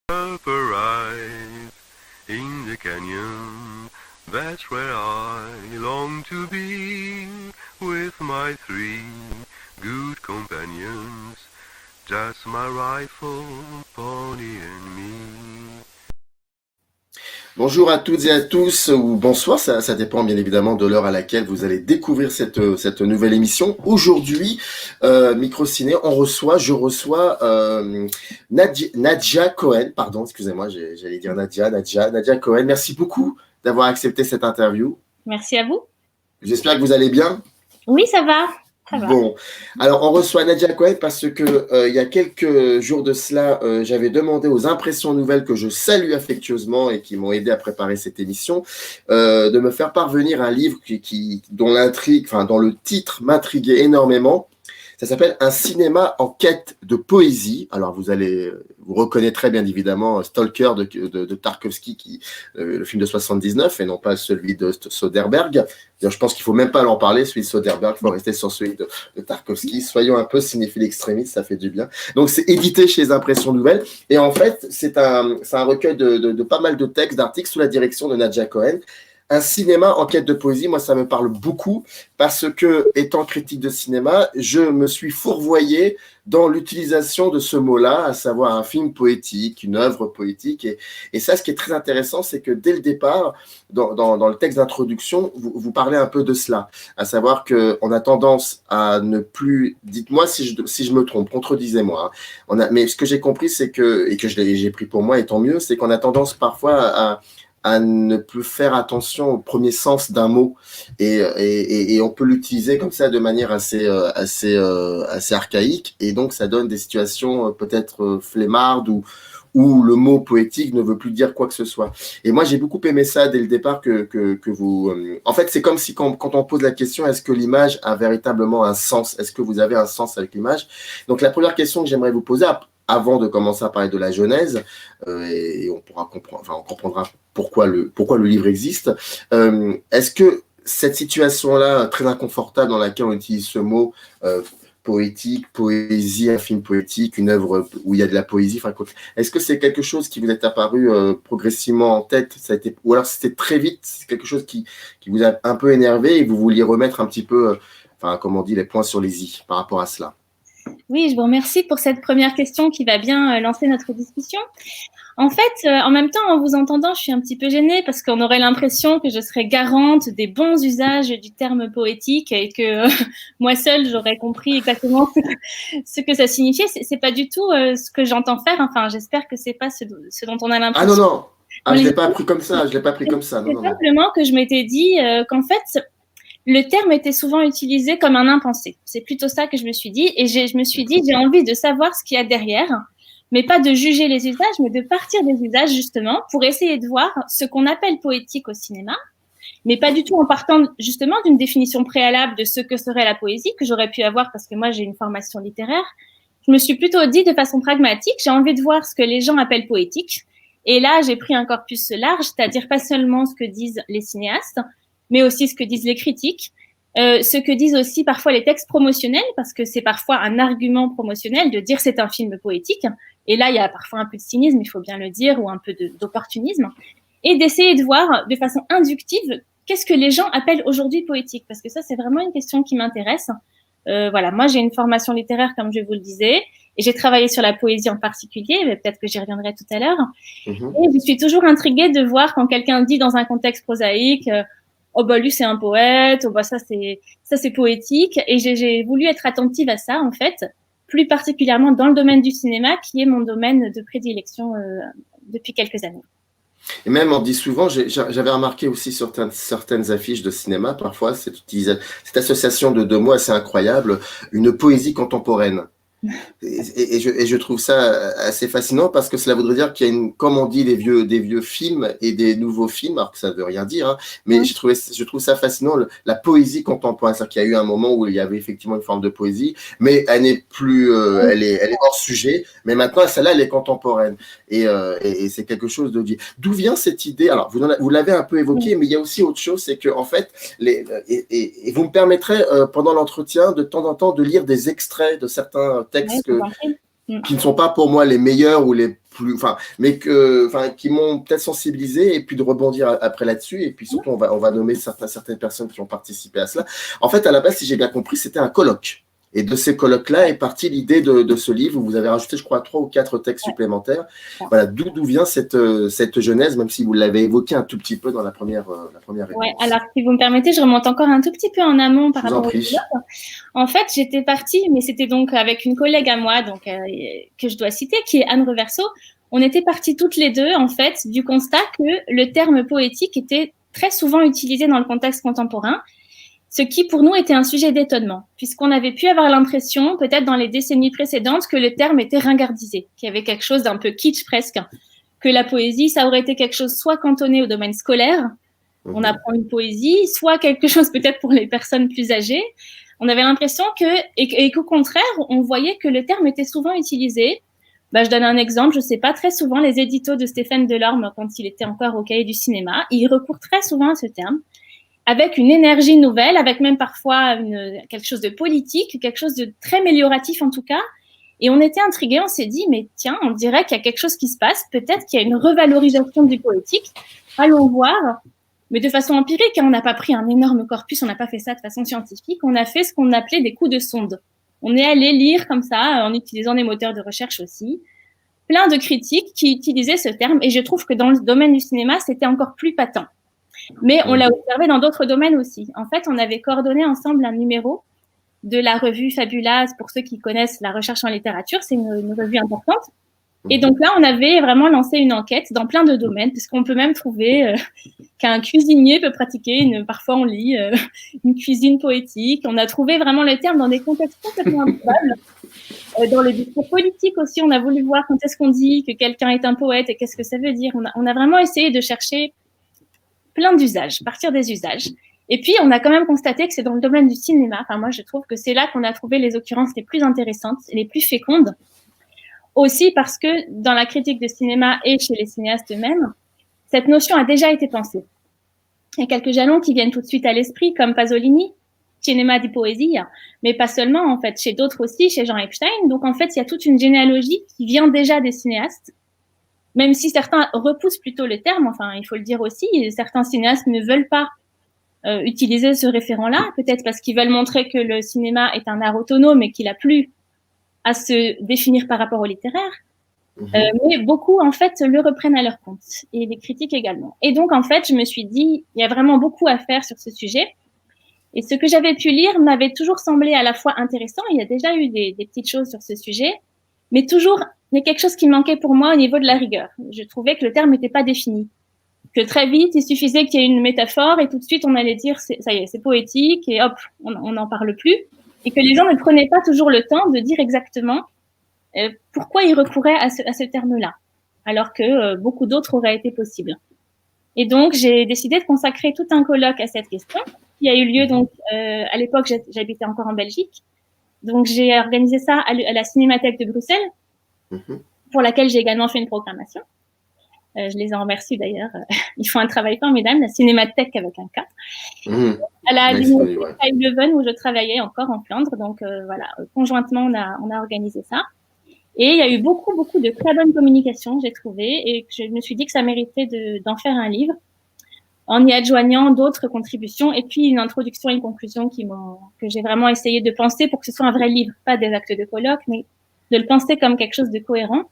Rise in the canyon, that's where I long to be, with my three good companions, just my rifle, pony and me. Bonjour à toutes et à tous, ou bonsoir, ça dépend bien évidemment de l'heure à laquelle vous allez découvrir cette nouvelle émission. Aujourd'hui, Microciné, je reçois Nadia Cohen, pardon, excusez-moi, j'allais dire Nadia Cohen. Merci beaucoup d'avoir accepté cette interview. Merci à vous. J'espère que vous allez bien. Oui, ça va. Ça va. Bon, alors on reçoit Nadia Cohen parce que il y a quelques jours de cela, j'avais demandé aux Impressions Nouvelles, que je salue affectueusement et qui m'ont aidé à préparer cette émission, de me faire parvenir un livre dont le titre m'intriguait énormément. Ça s'appelle Un cinéma en quête de poésie. Alors vous reconnaîtrez bien évidemment Stalker de Tarkovsky, le film de 79 et non pas celui de Soderbergh. D'ailleurs, je pense qu'il ne faut même pas en parler, celui de Soderbergh, il faut rester sur celui de Tarkovsky. Soyons un peu cinéphiles extrémistes, ça fait du bien. Donc c'est édité chez les Impressions Nouvelles et en fait c'est un recueil de pas mal de textes, d'articles sous la direction de Nadia Cohen. Un cinéma en quête de poésie, moi ça me parle beaucoup parce que, étant critique de cinéma, je me suis fourvoyé dans l'utilisation de ce mot-là, à savoir un film poétique, une œuvre poétique. Et ça, ce qui est très intéressant, c'est que dès le départ, dans le texte d'introduction, vous parlez un peu de cela, à savoir qu'on a tendance à ne plus, dites-moi si je me trompe, contredisez-moi, hein. Mais ce que j'ai compris, c'est que, et que j'ai pris pour moi, et tant mieux, c'est qu'on a tendance parfois à ne plus faire attention au premier sens d'un mot et on peut l'utiliser comme ça de manière assez archaïque et donc ça donne des situations peut-être flemmardes où le mot poétique ne veut plus dire quoi que ce soit. Et moi, j'ai beaucoup aimé ça dès le départ que vous... En fait, c'est comme si quand on pose la question, est-ce que l'image a véritablement un sens? Est-ce que vous avez un sens avec l'image? Donc, la première question que j'aimerais vous poser, avant de commencer à parler de la Genèse, et on comprendra pourquoi le livre existe, est-ce que cette situation-là, très inconfortable dans laquelle on utilise ce mot poétique, poésie, un film poétique, une œuvre où il y a de la poésie, est-ce que c'est quelque chose qui vous est apparu progressivement en tête, ou alors c'était très vite, c'est quelque chose qui vous a un peu énervé et vous vouliez remettre un petit peu, comme on dit, les points sur les i par rapport à cela? Oui, je vous remercie pour cette première question qui va bien lancer notre discussion. En fait, en même temps, en vous entendant, je suis un petit peu gênée parce qu'on aurait l'impression que je serais garante des bons usages du terme poétique et que moi seule, j'aurais compris exactement ce que ça signifiait. C'est pas du tout ce que j'entends faire. Enfin, j'espère que c'est pas ce dont on a l'impression. Ah non, je l'ai pas appris comme ça. C'est simplement que je m'étais dit qu'en fait, le terme était souvent utilisé comme un impensé. C'est plutôt ça que je me suis dit. Et je me suis dit, j'ai envie de savoir ce qu'il y a derrière, mais pas de juger les usages, mais de partir des usages, justement, pour essayer de voir ce qu'on appelle poétique au cinéma, mais pas du tout en partant, justement, d'une définition préalable de ce que serait la poésie, que j'aurais pu avoir parce que moi, j'ai une formation littéraire. Je me suis plutôt dit de façon pragmatique, j'ai envie de voir ce que les gens appellent poétique. Et là, j'ai pris un corpus large, c'est-à-dire pas seulement ce que disent les cinéastes, mais aussi ce que disent les critiques, ce que disent aussi parfois les textes promotionnels, parce que c'est parfois un argument promotionnel de dire c'est un film poétique. Et là, il y a parfois un peu de cynisme, il faut bien le dire, ou un peu d'opportunisme, et d'essayer de voir de façon inductive qu'est-ce que les gens appellent aujourd'hui poétique, parce que ça, c'est vraiment une question qui m'intéresse. Voilà, moi, j'ai une formation littéraire, comme je vous le disais, et j'ai travaillé sur la poésie en particulier, mais peut-être que j'y reviendrai tout à l'heure. Et je suis toujours intriguée de voir quand quelqu'un dit dans un contexte prosaïque oh bah lui c'est un poète, oh bah ça c'est poétique, et j'ai voulu être attentive à ça en fait, plus particulièrement dans le domaine du cinéma qui est mon domaine de prédilection depuis quelques années. Et même on dit souvent, j'avais remarqué aussi sur certaines affiches de cinéma parfois cette association de deux mots assez incroyable, une poésie contemporaine. Et je trouve ça assez fascinant parce que cela voudrait dire qu'il y a comme on dit, des vieux films et des nouveaux films, alors que ça ne veut rien dire, hein, mais je trouve ça fascinant, la poésie contemporaine. C'est-à-dire qu'il y a eu un moment où il y avait effectivement une forme de poésie, mais elle n'est plus, elle est hors sujet, mais maintenant, celle-là, elle est contemporaine. Et c'est quelque chose de dit. D'où vient cette idée? Alors, vous l'avez un peu évoqué, mais il y a aussi autre chose, c'est que, en fait, et vous me permettrez, pendant l'entretien, de temps en temps, de lire des extraits de certains textes qui ne sont pas pour moi les meilleurs ou les plus, mais qui m'ont peut-être sensibilisé, et puis de rebondir après là-dessus, et puis surtout on va nommer certaines personnes qui ont participé à cela. En fait, à la base, si j'ai bien compris, c'était un colloque. Et de ces colloques-là est partie l'idée de ce livre où vous avez rajouté, je crois, 3 ou 4 textes supplémentaires. Voilà, d'où vient cette genèse, même si vous l'avez évoqué un tout petit peu dans la première réponse. Ouais, alors si vous me permettez, je remonte encore un tout petit peu en amont par rapport au colloque. En fait, j'étais partie, mais c'était donc avec une collègue à moi, donc que je dois citer, qui est Anne Reverso. On était parties toutes les deux, en fait, du constat que le terme poétique était très souvent utilisé dans le contexte contemporain, ce qui pour nous était un sujet d'étonnement, puisqu'on avait pu avoir l'impression, peut-être dans les décennies précédentes, que le terme était ringardisé, qu'il y avait quelque chose d'un peu kitsch presque, que la poésie, ça aurait été quelque chose soit cantonné au domaine scolaire, on apprend une poésie, soit quelque chose peut-être pour les personnes plus âgées. On avait l'impression et qu'au contraire, on voyait que le terme était souvent utilisé. Je donne un exemple, je sais pas, très souvent les éditos de Stéphane Delorme, quand il était encore au Cahier du cinéma, il recourt très souvent à ce terme, avec une énergie nouvelle, avec même parfois quelque chose de politique, quelque chose de très amélioratif en tout cas. Et on était intrigués, on s'est dit, mais tiens, on dirait qu'il y a quelque chose qui se passe, peut-être qu'il y a une revalorisation du poétique, allons voir. Mais de façon empirique, on n'a pas pris un énorme corpus, on n'a pas fait ça de façon scientifique, on a fait ce qu'on appelait des coups de sonde. On est allé lire comme ça, en utilisant des moteurs de recherche aussi, plein de critiques qui utilisaient ce terme, et je trouve que dans le domaine du cinéma, c'était encore plus patent. Mais on l'a observé dans d'autres domaines aussi. En fait, on avait coordonné ensemble un numéro de la revue Fabulase, pour ceux qui connaissent la recherche en littérature, c'est une revue importante. Et donc là, on avait vraiment lancé une enquête dans plein de domaines, puisqu'on peut même trouver qu'un cuisinier peut pratiquer, parfois on lit, une cuisine poétique. On a trouvé vraiment le terme dans des contextes complètement improbables. Dans le discours politique aussi, on a voulu voir quand est-ce qu'on dit que quelqu'un est un poète et qu'est-ce que ça veut dire. On a vraiment essayé de chercher plein d'usages, partir des usages. Et puis, on a quand même constaté que c'est dans le domaine du cinéma. Enfin, moi, je trouve que c'est là qu'on a trouvé les occurrences les plus intéressantes et les plus fécondes. Aussi parce que dans la critique de cinéma et chez les cinéastes eux-mêmes, cette notion a déjà été pensée. Il y a quelques jalons qui viennent tout de suite à l'esprit, comme Pasolini, Cinema di Poesia, mais pas seulement, en fait, chez d'autres aussi, chez Jean Epstein. Donc, en fait, il y a toute une généalogie qui vient déjà des cinéastes, même si certains repoussent plutôt le terme, enfin, il faut le dire aussi, certains cinéastes ne veulent pas utiliser ce référent-là, peut-être parce qu'ils veulent montrer que le cinéma est un art autonome et qu'il a plus à se définir par rapport au littéraire. Mais beaucoup, en fait, le reprennent à leur compte, et les critiques également. Et donc, en fait, je me suis dit, il y a vraiment beaucoup à faire sur ce sujet. Et ce que j'avais pu lire m'avait toujours semblé à la fois intéressant. Il y a déjà eu des petites choses sur ce sujet, mais toujours, il y a quelque chose qui manquait pour moi au niveau de la rigueur. Je trouvais que le terme n'était pas défini. Que très vite, il suffisait qu'il y ait une métaphore et tout de suite, on allait dire, ça y est, c'est poétique et hop, on n'en parle plus. Et que les gens ne prenaient pas toujours le temps de dire exactement pourquoi ils recouraient à ce terme-là, alors que beaucoup d'autres auraient été possibles. Et donc, j'ai décidé de consacrer tout un colloque à cette question, qui a eu lieu, donc, à l'époque, j'habitais encore en Belgique. Donc, j'ai organisé ça à la Cinémathèque de Bruxelles, pour laquelle j'ai également fait une programmation. Je les en remercie d'ailleurs. Ils font un travail formidable, la Cinémathèque avec un K. À la bibliothèque Leuven, où je travaillais encore en Flandre. Donc, voilà, conjointement, on a organisé ça. Et il y a eu beaucoup de très bonne communication, j'ai trouvé, et je me suis dit que ça méritait d'en faire un livre, en y adjoignant d'autres contributions, et puis une introduction et une conclusion que j'ai vraiment essayé de penser pour que ce soit un vrai livre, pas des actes de colloque, mais de le penser comme quelque chose de cohérent.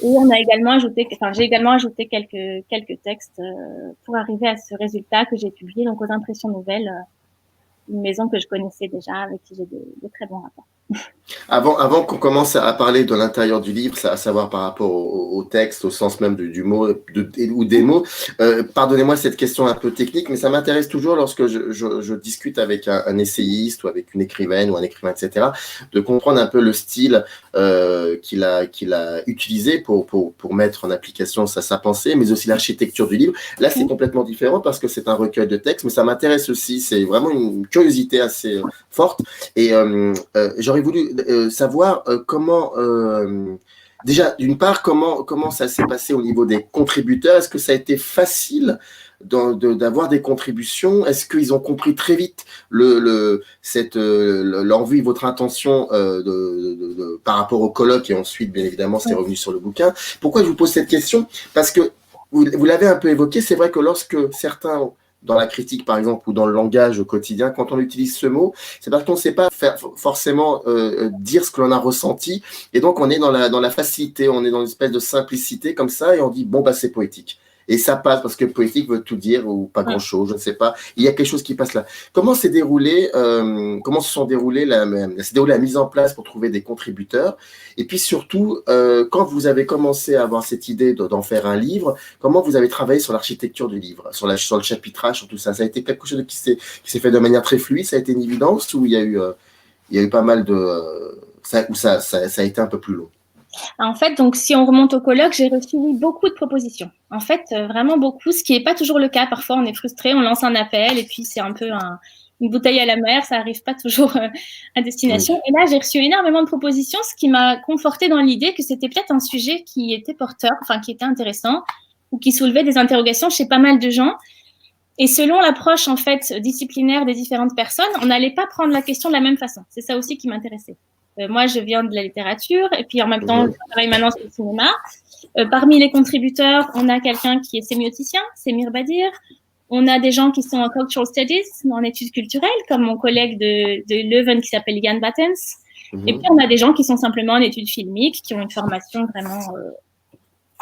Et on a également ajouté, j'ai également ajouté quelques textes pour arriver à ce résultat que j'ai publié, donc aux Impressions Nouvelles, une maison que je connaissais déjà, avec qui j'ai de très bons rapports. Avant qu'on commence à parler de l'intérieur du livre, à savoir par rapport au texte, au sens même du mot ou des mots, pardonnez-moi cette question un peu technique, mais ça m'intéresse toujours lorsque je discute avec un essayiste ou avec une écrivaine ou un écrivain, etc., de comprendre un peu le style qu'il a utilisé pour mettre en application sa pensée, mais aussi l'architecture du livre. Là, c'est complètement différent parce que c'est un recueil de textes, mais ça m'intéresse aussi, c'est vraiment une curiosité assez forte. Et j'aurais voulu savoir comment déjà, d'une part, comment ça s'est passé au niveau des contributeurs? Est-ce que ça a été facile d'avoir des contributions? Est-ce qu'ils ont compris très vite l'envie, votre intention par rapport au colloque, et ensuite, bien évidemment, c'est revenu sur le bouquin? Pourquoi je vous pose cette question? Parce que vous l'avez un peu évoqué, c'est vrai que lorsque certains, dans la critique par exemple, ou dans le langage au quotidien, quand on utilise ce mot, c'est parce qu'on ne sait pas forcément dire ce que l'on a ressenti, et donc on est dans la facilité, on est dans une espèce de simplicité comme ça, et on dit bon bah c'est poétique. Et ça passe parce que poétique veut tout dire ou pas grand-chose, je ne sais pas. Il y a quelque chose qui passe là. Comment s'est déroulé, comment se sont déroulées la mise en place pour trouver des contributeurs? Et puis surtout, quand vous avez commencé à avoir cette idée d'en faire un livre, comment vous avez travaillé sur l'architecture du livre, sur le chapitrage, sur tout ça? Ça a été quelque chose qui s'est fait de manière très fluide? Ça a été une évidence, ou il y a eu pas mal de ça a été un peu plus long? En fait, donc, si on remonte au colloque, j'ai reçu beaucoup de propositions. En fait, vraiment beaucoup, ce qui n'est pas toujours le cas. Parfois, on est frustré, on lance un appel et puis c'est un peu une bouteille à la mer, ça n'arrive pas toujours à destination. Oui. Et là, j'ai reçu énormément de propositions, ce qui m'a conforté dans l'idée que c'était peut-être un sujet qui était porteur, enfin, qui était intéressant ou qui soulevait des interrogations chez pas mal de gens. Et selon l'approche, en fait, disciplinaire des différentes personnes, on n'allait pas prendre la question de la même façon. C'est ça aussi qui m'intéressait. Moi, je viens de la littérature et puis en même temps, je travaille maintenant sur le cinéma. Parmi les contributeurs, on a quelqu'un qui est sémioticien, Semir Badir. On a des gens qui sont en cultural studies, en études culturelles, comme mon collègue de Leuven qui s'appelle Jan Battens. Et puis, on a des gens qui sont simplement en études filmiques, qui ont une formation vraiment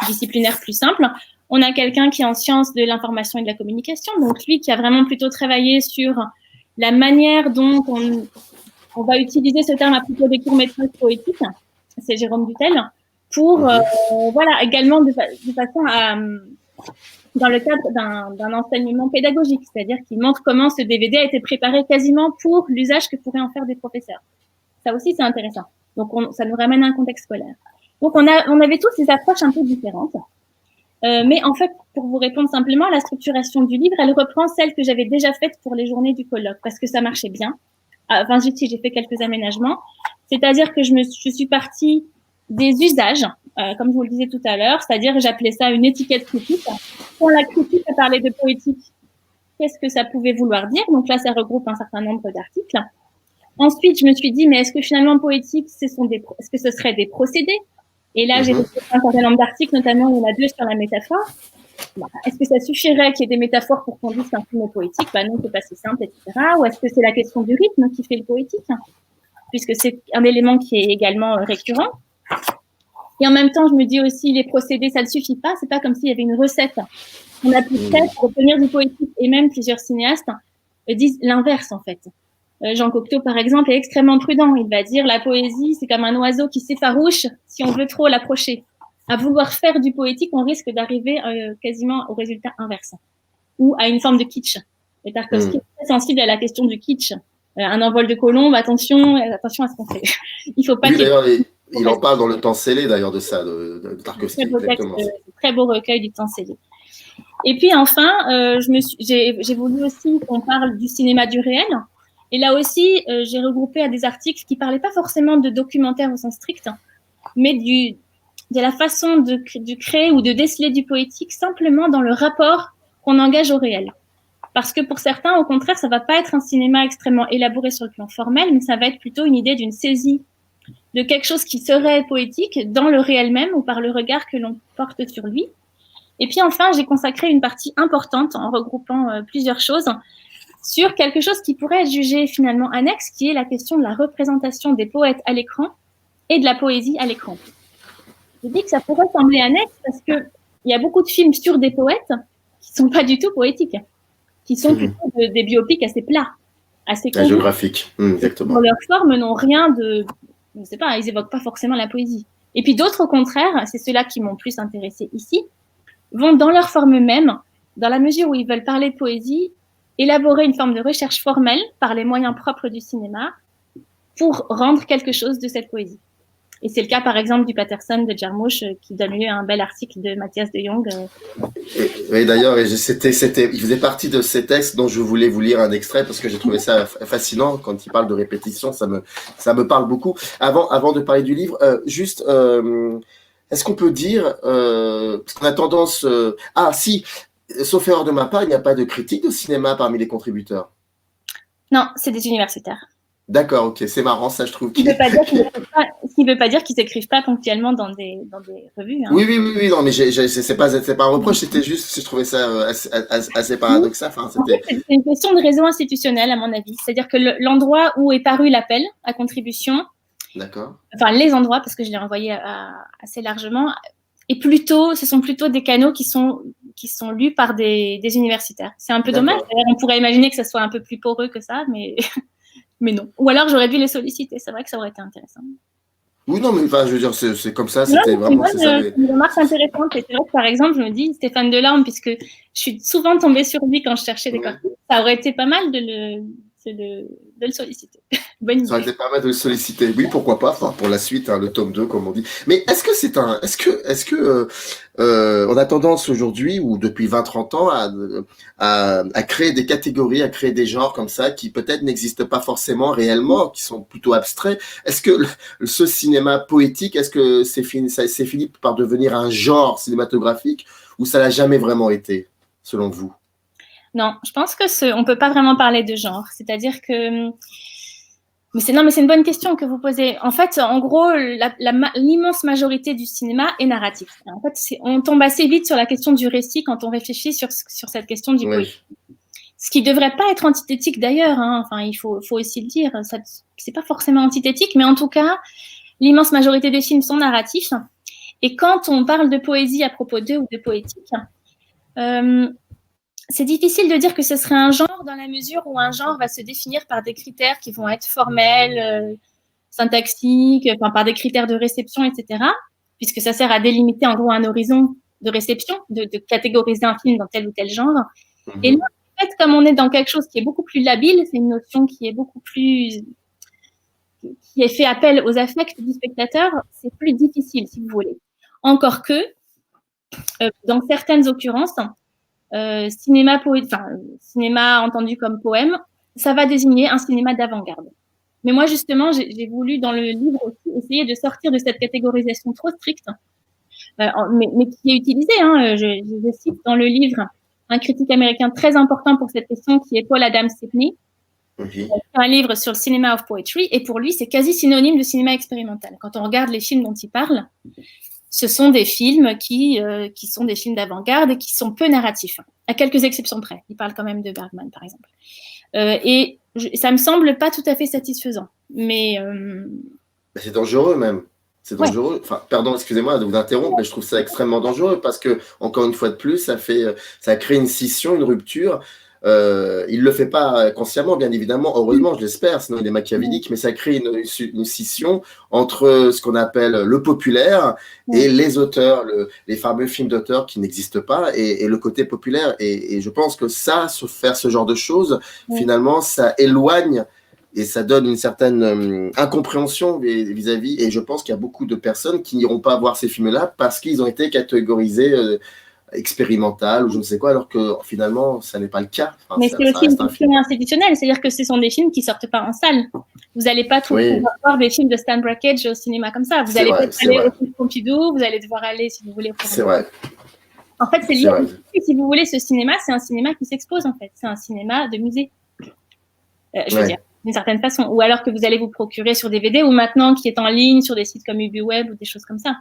disciplinaire plus simple. On a quelqu'un qui est en sciences de l'information et de la communication, donc lui qui a vraiment plutôt travaillé sur la manière dont on va utiliser ce terme à propos des courts-métrages poétiques, c'est Jérôme Dutel, pour, voilà, également de façon à, dans le cadre d'un enseignement pédagogique, c'est-à-dire qu'il montre comment ce DVD a été préparé quasiment pour l'usage que pourraient en faire des professeurs. Ça aussi, c'est intéressant. Donc, ça nous ramène à un contexte scolaire. Donc, on avait tous des approches un peu différentes. Mais en fait, pour vous répondre simplement, la structuration du livre, elle reprend celle que j'avais déjà faite pour les journées du colloque, parce que ça marchait bien. Enfin, j'ai fait quelques aménagements. C'est-à-dire que je suis partie des usages, comme je vous le disais tout à l'heure, c'est-à-dire j'appelais ça une étiquette critique. Quand la critique a parlé de poétique, qu'est-ce que ça pouvait vouloir dire? Donc là, ça regroupe un certain nombre d'articles. Ensuite, je me suis dit, mais est-ce que finalement poétique, est-ce que ce serait des procédés? Et là, j'ai fait un certain nombre d'articles, notamment il y en a 2 sur la métaphore. Est-ce que ça suffirait qu'il y ait des métaphores pour qu'on dise qu'un film est poétique? Bah non, c'est pas si simple, etc. Ou est-ce que c'est la question du rythme qui fait le poétique, puisque c'est un élément qui est également récurrent. Et en même temps, je me dis aussi, les procédés, ça ne suffit pas. C'est pas comme s'il y avait une recette. On a pu faire pour obtenir du poétique, et même plusieurs cinéastes disent l'inverse, en fait. Jean Cocteau, par exemple, est extrêmement prudent. Il va dire la poésie, c'est comme un oiseau qui s'effarouche si on veut trop l'approcher. À vouloir faire du poétique, on risque d'arriver quasiment au résultat inverse, ou à une forme de kitsch. Et Tarkovsky est très sensible à la question du kitsch. Un envol de colombe, attention à ce qu'on fait. Il faut pas. Oui, d'ailleurs, il en parle dans Le Temps scellé, d'ailleurs, de ça, de Tarkovsky. Très beau recueil du Temps scellé. Et puis enfin, j'ai voulu aussi qu'on parle du cinéma du réel. Et là aussi, j'ai regroupé à des articles qui parlaient pas forcément de documentaire au sens strict, mais de la façon de créer ou de déceler du poétique simplement dans le rapport qu'on engage au réel. Parce que pour certains, au contraire, ça va pas être un cinéma extrêmement élaboré sur le plan formel, mais ça va être plutôt une idée d'une saisie de quelque chose qui serait poétique dans le réel même ou par le regard que l'on porte sur lui. Et puis enfin, j'ai consacré une partie importante en regroupant plusieurs choses sur quelque chose qui pourrait être jugé finalement annexe, qui est la question de la représentation des poètes à l'écran et de la poésie à l'écran. Je dis que ça pourrait sembler annexe parce qu'il y a beaucoup de films sur des poètes qui ne sont pas du tout poétiques, qui sont plutôt des biopics assez plats, assez géographiques, exactement. Dans leur forme, n'ont rien de... Je ne sais pas, ils n'évoquent pas forcément la poésie. Et puis d'autres, au contraire, c'est ceux-là qui m'ont plus intéressé ici, vont dans leur forme même, dans la mesure où ils veulent parler de poésie, élaborer une forme de recherche formelle par les moyens propres du cinéma pour rendre quelque chose de cette poésie. Et c'est le cas, par exemple, du Patterson de Jarmusch, qui donne lieu à un bel article de Mathias de Jong. Oui, d'ailleurs, il faisait partie de ces textes dont je voulais vous lire un extrait parce que j'ai trouvé ça fascinant. Quand il parle de répétition, ça me parle beaucoup. Avant de parler du livre, juste est-ce qu'on peut dire, parce qu'on a tendance, si, sauf erreur de ma part, il n'y a pas de critique de cinéma parmi les contributeurs. Non, c'est des universitaires. D'accord, ok, c'est marrant, ça je trouve. Ce qui ne veut pas dire qu'ils n'écrivent pas ponctuellement dans des revues. Hein. Oui, non, mais c'est pas un reproche, c'était juste, je trouvais ça assez paradoxal. Enfin, c'est une question de réseau institutionnel, à mon avis. C'est-à-dire que l'endroit où est paru l'appel à contribution, enfin les endroits, parce que je l'ai envoyé assez largement, et ce sont plutôt des canaux qui sont lus par des universitaires. C'est un peu dommage. On pourrait imaginer que ça soit un peu plus poreux que ça, mais non. Ou alors, j'aurais dû les solliciter. C'est vrai que ça aurait été intéressant. Oui, non, mais enfin, je veux dire, c'est comme ça. C'était vraiment. C'est une remarque intéressante. Et c'est vrai que, par exemple, je me dis, Stéphane Delorme, puisque je suis souvent tombée sur lui quand je cherchais des corpus, ça aurait été pas mal de le solliciter. Bonne idée. Ça aurait été pas mal de le solliciter. Oui, pourquoi pas. Enfin, pour la suite, le tome 2, comme on dit. Mais est-ce que on a tendance aujourd'hui, ou depuis 20-30 ans, à créer des catégories, à créer des genres comme ça, qui peut-être n'existent pas forcément réellement, qui sont plutôt abstraits. Est-ce que ce cinéma poétique, est-ce que c'est fini par devenir un genre cinématographique, ou ça l'a jamais vraiment été, selon vous? Non, je pense que on peut pas vraiment parler de genre. C'est-à-dire que mais c'est une bonne question que vous posez. En fait, en gros, l'immense majorité du cinéma est narratif. En fait, on tombe assez vite sur la question du récit quand on réfléchit sur cette question du poétique. Ce qui devrait pas être antithétique d'ailleurs. Hein. Enfin, il faut aussi le dire. C'est pas forcément antithétique, mais en tout cas, l'immense majorité des films sont narratifs. Et quand on parle de poésie à propos d'eux ou de poétique, c'est difficile de dire que ce serait un genre dans la mesure où un genre va se définir par des critères qui vont être formels, syntaxiques, enfin, par des critères de réception, etc. Puisque ça sert à délimiter en gros un horizon de réception, de catégoriser un film dans tel ou tel genre. Et là, en fait, comme on est dans quelque chose qui est beaucoup plus labile, c'est une notion qui est beaucoup plus... qui est fait appel aux affects du spectateur, c'est plus difficile, si vous voulez. Encore que, dans certaines occurrences, cinéma entendu comme poème, ça va désigner un cinéma d'avant-garde. Mais moi, justement, j'ai voulu, dans le livre aussi, essayer de sortir de cette catégorisation trop stricte, mais qui est utilisée. Hein, je cite dans le livre un critique américain très important pour cette question, qui est Paul Adam Stepney, un livre sur le cinéma of poetry, et pour lui, c'est quasi synonyme de cinéma expérimental. Quand on regarde les films dont il parle, ce sont des films qui sont des films d'avant-garde et qui sont peu narratifs, à quelques exceptions près. Il parle quand même de Bergman, par exemple. Et ça me semble pas tout à fait satisfaisant. Mais c'est dangereux même. C'est dangereux. Ouais. Enfin, pardon, excusez-moi de vous interrompre, mais je trouve ça extrêmement dangereux parce que, encore une fois de plus, ça crée une scission, une rupture. Il le fait pas consciemment, bien évidemment, heureusement, je l'espère, sinon il est machiavélique, mais ça crée une scission entre ce qu'on appelle le populaire et les auteurs, les fameux films d'auteurs qui n'existent pas, et le côté populaire. Et je pense que faire ce genre de choses, finalement, ça éloigne et ça donne une certaine incompréhension vis-à-vis, et je pense qu'il y a beaucoup de personnes qui n'iront pas voir ces films-là parce qu'ils ont été catégorisés expérimental ou je ne sais quoi, alors que finalement, ça n'est pas le cas. Enfin, mais c'est aussi une question institutionnelle, c'est-à-dire que ce sont des films qui ne sortent pas en salle. Vous n'allez pas pouvoir voir des films de Stan Brakhage au cinéma comme ça. Vous allez peut-être aller au film Pompidou, vous allez devoir aller, si vous voulez. C'est vrai. En fait, c'est lié. Si vous voulez, ce cinéma, c'est un cinéma qui s'expose, en fait. C'est un cinéma de musée. Je veux dire, d'une certaine façon. Ou alors que vous allez vous procurer sur DVD, ou maintenant qui est en ligne sur des sites comme UbiWeb ou des choses comme ça.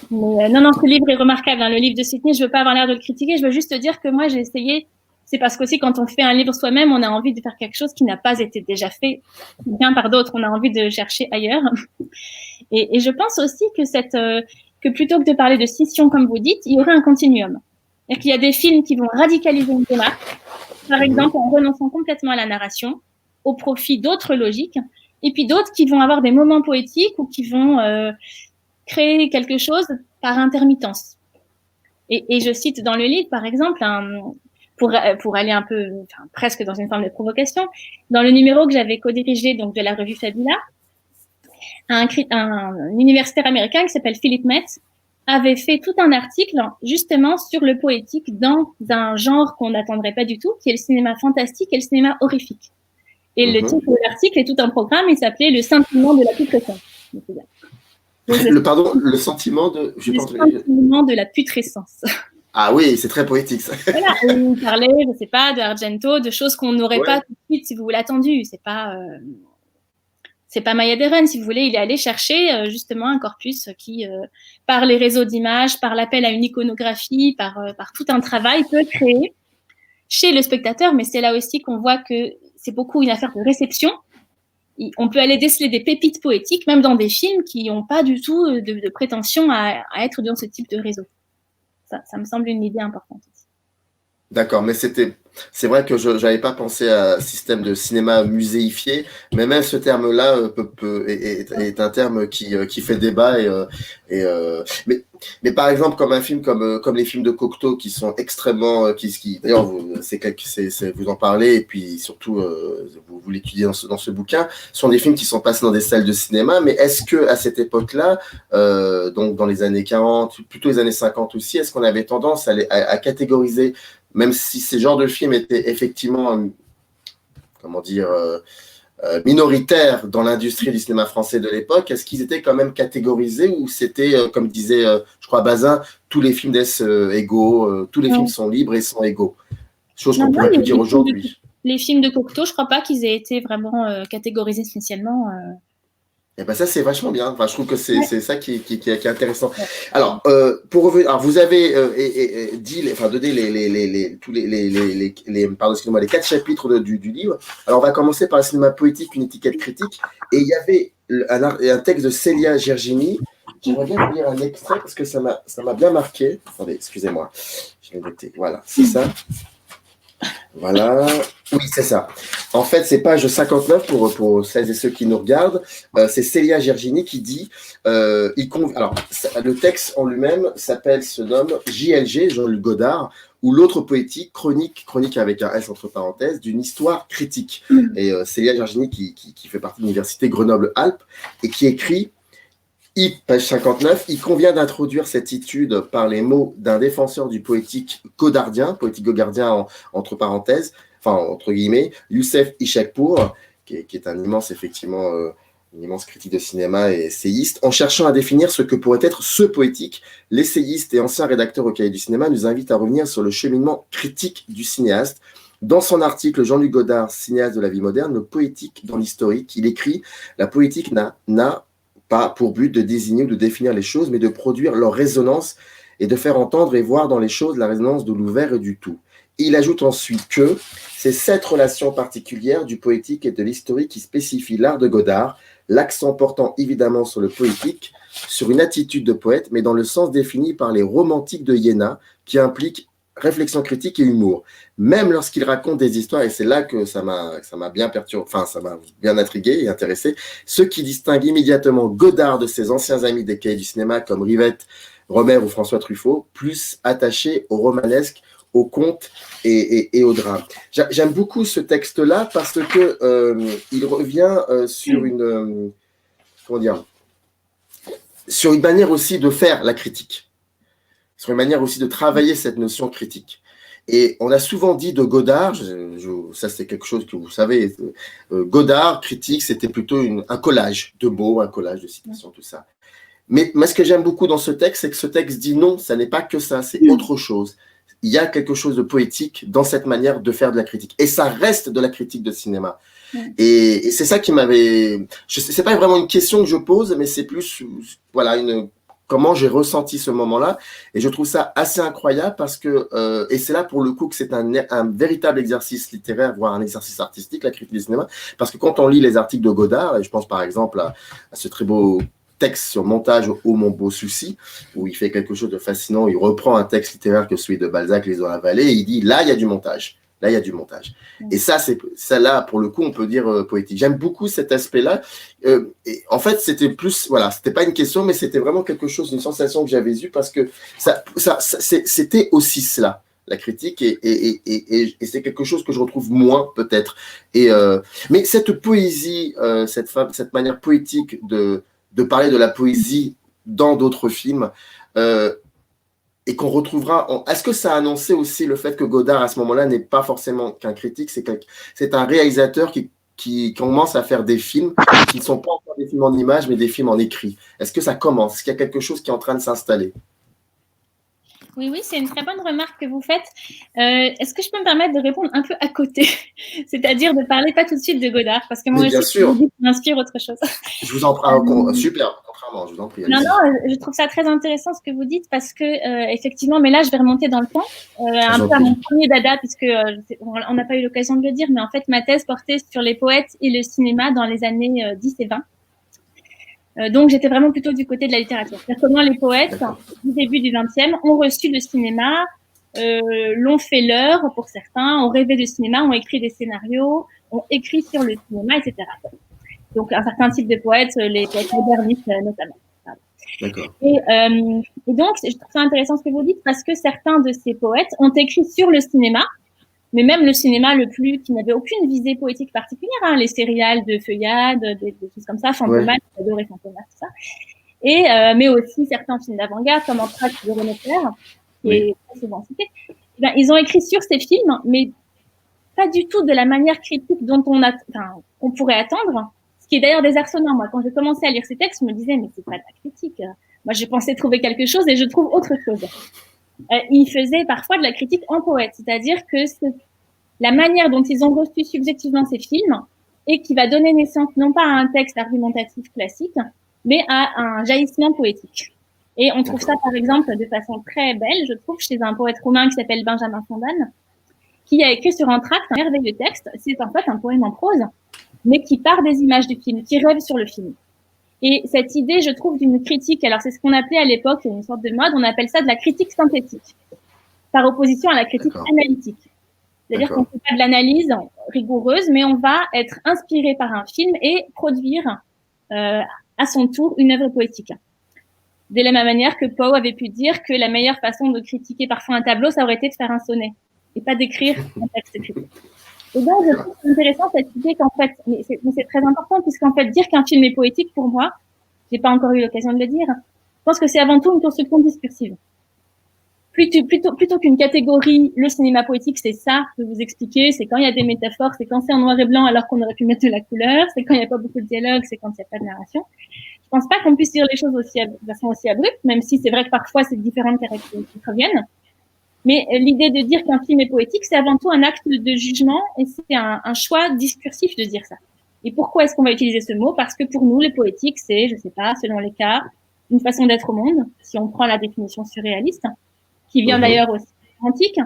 Mais non, ce livre est remarquable. Hein. Le livre de Sydney, je ne veux pas avoir l'air de le critiquer. Je veux juste dire que moi, j'ai essayé. C'est parce qu'aussi, quand on fait un livre soi-même, on a envie de faire quelque chose qui n'a pas été déjà fait bien par d'autres. On a envie de chercher ailleurs. Et je pense aussi que plutôt que de parler de scission, comme vous dites, il y aurait un continuum. C'est-à-dire qu'il y a des films qui vont radicaliser une démarche, par exemple en renonçant complètement à la narration, au profit d'autres logiques, et puis d'autres qui vont avoir des moments poétiques ou qui vont créer quelque chose par intermittence. Et je cite dans le livre, par exemple, pour aller un peu, presque dans une forme de provocation, dans le numéro que j'avais co-dirigé donc de la revue Fabula, un universitaire américain qui s'appelle Philip Metz avait fait tout un article justement sur le poétique dans un genre qu'on n'attendrait pas du tout, qui est le cinéma fantastique et le cinéma horrifique. Et le titre de l'article est tout un programme, il s'appelait « Le scintillement de la putréfaction ». Le sentiment de... Le sentiment de la putrescence. Ah oui, c'est très poétique ça. Voilà, on parlait, je ne sais pas, de Argento, de choses qu'on n'aurait pas tout de suite, si vous voulez, attendu. C'est pas Maya Deren, si vous voulez, il est allé chercher justement un corpus qui, par les réseaux d'images, par l'appel à une iconographie, par tout un travail, peut créer chez le spectateur, mais c'est là aussi qu'on voit que c'est beaucoup une affaire de réception. On peut aller déceler des pépites poétiques, même dans des films qui n'ont pas du tout de prétention à être dans ce type de réseau. Ça me semble une idée importante aussi. D'accord, mais c'est vrai que je n'avais pas pensé à un système de cinéma muséifié, mais même ce terme-là est un terme qui fait débat. Mais par exemple, comme un film comme les films de Cocteau qui sont extrêmement, d'ailleurs vous en parlez et puis surtout vous l'étudiez dans ce bouquin, sont des films qui sont passés dans des salles de cinéma. Mais est-ce que à cette époque-là, donc dans les années 40, plutôt les années 50 aussi, est-ce qu'on avait tendance à catégoriser, même si ces genres de films étaient effectivement, minoritaires dans l'industrie du cinéma français de l'époque, est-ce qu'ils étaient quand même catégorisés ou c'était, comme disait, je crois, Bazin, tous les films naissent égaux, tous les films sont libres et sont égaux. Chose qu'on pourrait plus dire aujourd'hui. Les films de Cocteau, je ne crois pas qu'ils aient été vraiment catégorisés spécialement. Et ben ça c'est vachement bien. Enfin, je trouve que c'est ça qui est intéressant. Alors pour revenir, alors vous avez donné les 4 chapitres du livre. Alors on va commencer par le cinéma poétique, une étiquette critique. Et il y avait un texte de Célia Gergini. J'aimerais bien vous lire un extrait parce que ça m'a bien marqué. Attendez, excusez-moi. Je vais noter. Voilà, c'est ça. Voilà, oui, c'est ça. En fait, c'est page 59 pour celles et ceux qui nous regardent. C'est Célia Gergini qui dit alors, le texte en lui-même se nomme JLG, Jean-Luc Godard, ou l'autre poétique, chronique avec un S entre parenthèses, d'une histoire critique. Et Célia Gergini qui fait partie de l'université Grenoble-Alpes et qui écrit. Page 59, il convient d'introduire cette étude par les mots d'un défenseur du poétique godardien entre parenthèses, enfin entre guillemets, Youssef Ishaqpour, qui est un immense, effectivement, une immense critique de cinéma et essayiste, en cherchant à définir ce que pourrait être ce poétique. L'essayiste et ancien rédacteur au Cahier du cinéma nous invite à revenir sur le cheminement critique du cinéaste. Dans son article, Jean-Luc Godard, cinéaste de la vie moderne, le poétique dans l'historique, il écrit « La poétique n'a pas pour but de désigner ou de définir les choses, mais de produire leur résonance et de faire entendre et voir dans les choses la résonance de l'ouvert et du tout. » Et il ajoute ensuite que c'est cette relation particulière du poétique et de l'historique qui spécifie l'art de Godard, l'accent portant évidemment sur le poétique, sur une attitude de poète, mais dans le sens défini par les romantiques de Iéna, qui implique réflexion critique et humour. Même lorsqu'il raconte des histoires, et c'est là que ça m'a bien perturbé, enfin ça m'a bien intrigué et intéressé, ce qui distingue immédiatement Godard de ses anciens amis des cahiers du cinéma comme Rivette, Romer ou François Truffaut, plus attaché au romanesque, au conte et au drame. J'aime beaucoup ce texte-là parce que il revient sur sur une manière aussi de faire la critique. Sur une manière aussi de travailler cette notion critique. Et on a souvent dit de Godard, ça c'est quelque chose que vous savez, Godard, critique, c'était plutôt un collage de mots, un collage de citations, tout ça. Mais ce que j'aime beaucoup dans ce texte, c'est que ce texte dit non, ça n'est pas que ça, c'est autre chose. Il y a quelque chose de poétique dans cette manière de faire de la critique. Et ça reste de la critique de cinéma. Et c'est ça qui m'avait... C'est pas vraiment une question que je pose, mais c'est plus, voilà, comment j'ai ressenti ce moment-là. Et je trouve ça assez incroyable parce que, et c'est là pour le coup que c'est un véritable exercice littéraire, voire un exercice artistique, la critique du cinéma. Parce que quand on lit les articles de Godard, et je pense par exemple à ce très beau texte sur montage Oh mon beau souci, où il fait quelque chose de fascinant, il reprend un texte littéraire que celui de Balzac, Les eaux avalées, et il dit là, il y a du montage. Là, il y a du montage. Et ça là, pour le coup, on peut dire poétique. J'aime beaucoup cet aspect-là. Et en fait, c'était plus, voilà, c'était pas une question, mais c'était vraiment quelque chose, une sensation que j'avais eue parce que c'était aussi cela, la critique, et c'est quelque chose que je retrouve moins, peut-être. Mais cette poésie, cette manière poétique de parler de la poésie dans d'autres films, et qu'on retrouvera... Est-ce que ça a annoncé aussi le fait que Godard, à ce moment-là, n'est pas forcément qu'un critique, c'est un réalisateur qui commence à faire des films qui ne sont pas encore des films en images, mais des films en écrit? Est-ce que ça commence? Est-ce qu'il y a quelque chose qui est en train de s'installer? Oui, c'est une très bonne remarque que vous faites. Est-ce que je peux me permettre de répondre un peu à côté? C'est-à-dire de parler pas tout de suite de Godard, parce que moi Oui, bien aussi, sûr. ça m'inspire autre chose. Je vous en prie. Super, contrairement, je vous en prie. Non, allez-y. je trouve ça très intéressant ce que vous dites, parce que effectivement, mais là, je vais remonter dans le temps, un vous en peu à prie. mon premier dada, puisque on n'a pas eu l'occasion de le dire, mais en fait, ma thèse portait sur les poètes et le cinéma dans les années 10 et 20. Donc, j'étais vraiment plutôt du côté de la littérature. C'est-à-dire comment les poètes, D'accord. du début du XXe, ont reçu le cinéma, l'ont fait leur pour certains, ont rêvé de cinéma, ont écrit des scénarios, ont écrit sur le cinéma, etc. Donc, un certain type de poètes, les poètes modernistes notamment. D'accord. Et donc, je trouve ça intéressant ce que vous dites, parce que certains de ces poètes ont écrit sur le cinéma, mais même le cinéma qui n'avait aucune visée poétique particulière, hein, les sérials de feuillade, des choses comme ça, Fantomas, j'adorais Fantomas, tout ça. Et, mais aussi certains films d'avant-garde, comme Entracte de René Clair, qui est très souvent cité. Ben, ils ont écrit sur ces films, mais pas du tout de la manière critique dont qu'on pourrait attendre. Ce qui est d'ailleurs désarçonnant. Moi, quand j'ai commencé à lire ces textes, je me disais, mais c'est pas de la critique. Moi, je pensais trouver quelque chose et je trouve autre chose. Ils faisaient parfois de la critique en poète, c'est-à-dire que c'est la manière dont ils ont reçu subjectivement ces films et qui va donner naissance non pas à un texte argumentatif classique, mais à un jaillissement poétique. Et on trouve ça, par exemple, de façon très belle, je trouve, chez un poète roumain qui s'appelle Benjamin Fondan, qui a écrit sur Entracte un merveilleux texte. C'est en fait un poème en prose, mais qui part des images du film, qui rêve sur le film. Et cette idée, je trouve, d'une critique, alors c'est ce qu'on appelait à l'époque, une sorte de mode, on appelle ça de la critique synthétique, par opposition à la critique analytique. C'est-à-dire qu'on ne fait pas de l'analyse rigoureuse, mais on va être inspiré par un film et produire à son tour une œuvre poétique. De la même manière que Poe avait pu dire que la meilleure façon de critiquer parfois un tableau, ça aurait été de faire un sonnet et pas d'écrire un texte critique. Et donc, je trouve intéressant cette idée qu'en fait, mais c'est très important, puisqu'en fait, dire qu'un film est poétique, pour moi, j'ai pas encore eu l'occasion de le dire, je pense que c'est avant tout une construction discursive. Plutôt qu'une catégorie, le cinéma poétique, c'est ça, je vais vous expliquer, c'est quand il y a des métaphores, c'est quand c'est en noir et blanc alors qu'on aurait pu mettre de la couleur, c'est quand il n'y a pas beaucoup de dialogue, c'est quand il n'y a pas de narration. Je pense pas qu'on puisse dire les choses de façon aussi abrupte, même si c'est vrai que parfois c'est différentes caractéristiques reviennent. Mais l'idée de dire qu'un film est poétique, c'est avant tout un acte de jugement et c'est un choix discursif de dire ça. Et pourquoi est-ce qu'on va utiliser ce mot? Parce que pour nous, le poétique, c'est, je sais pas, selon les cas, une façon d'être au monde, si on prend la définition surréaliste, qui vient d'ailleurs aussi antique,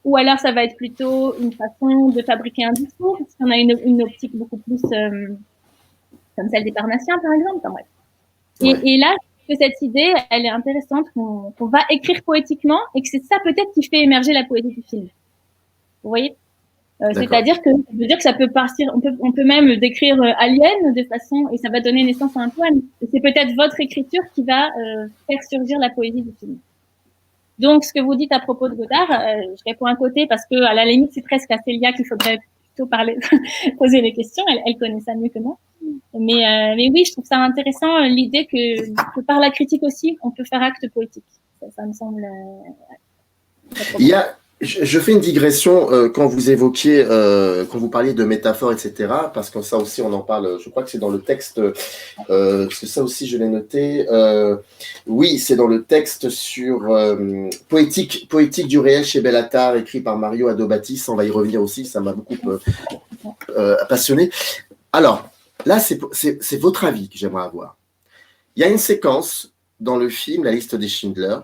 ou alors ça va être plutôt une façon de fabriquer un discours, parce qu'on a une optique beaucoup plus comme celle des Parnassiens, par exemple. Enfin, bref. Et là, que cette idée, elle est intéressante, qu'on va écrire poétiquement, et que c'est ça peut-être qui fait émerger la poésie du film. Vous voyez, c'est-à-dire que ça veut dire que ça peut partir, on peut même décrire Alien de façon, et ça va donner naissance à un poème. Et c'est peut-être votre écriture qui va faire surgir la poésie du film. Donc, ce que vous dites à propos de Godard, je réponds à côté parce que, à la limite, c'est presque à Célia qu'il faudrait plutôt poser les questions. Elle connaît ça mieux que moi. Mais oui, je trouve ça intéressant l'idée que par la critique aussi, on peut faire acte poétique. Ça me semble. Je fais une digression quand vous évoquiez, quand vous parliez de métaphores, etc. Parce que ça aussi, on en parle. Je crois que c'est dans le texte. Parce que ça aussi, je l'ai noté. Oui, c'est dans le texte sur poétique du réel chez Bellatar, écrit par Mario Adobatis. On va y revenir aussi. Ça m'a beaucoup passionné. Alors, là, c'est votre avis que j'aimerais avoir. Il y a une séquence dans le film La liste des Schindler.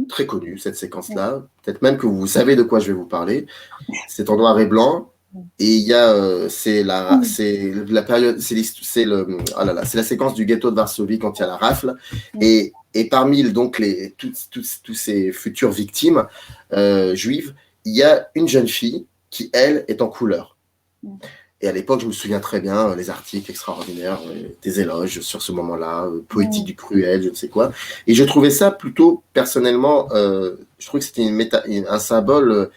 Très connue, cette séquence-là. Peut-être même que vous savez de quoi je vais vous parler. C'est en noir et blanc. Et il y a, c'est la période, c'est la séquence du ghetto de Varsovie quand il y a la rafle. Et parmi donc tous ces futures victimes juives, il y a une jeune fille qui, elle, est en couleur. Et à l'époque, je me souviens très bien, les articles extraordinaires, des éloges sur ce moment-là, poétique du cruel, je ne sais quoi. Et je trouvais ça plutôt, personnellement, je trouvais que c'était un symbole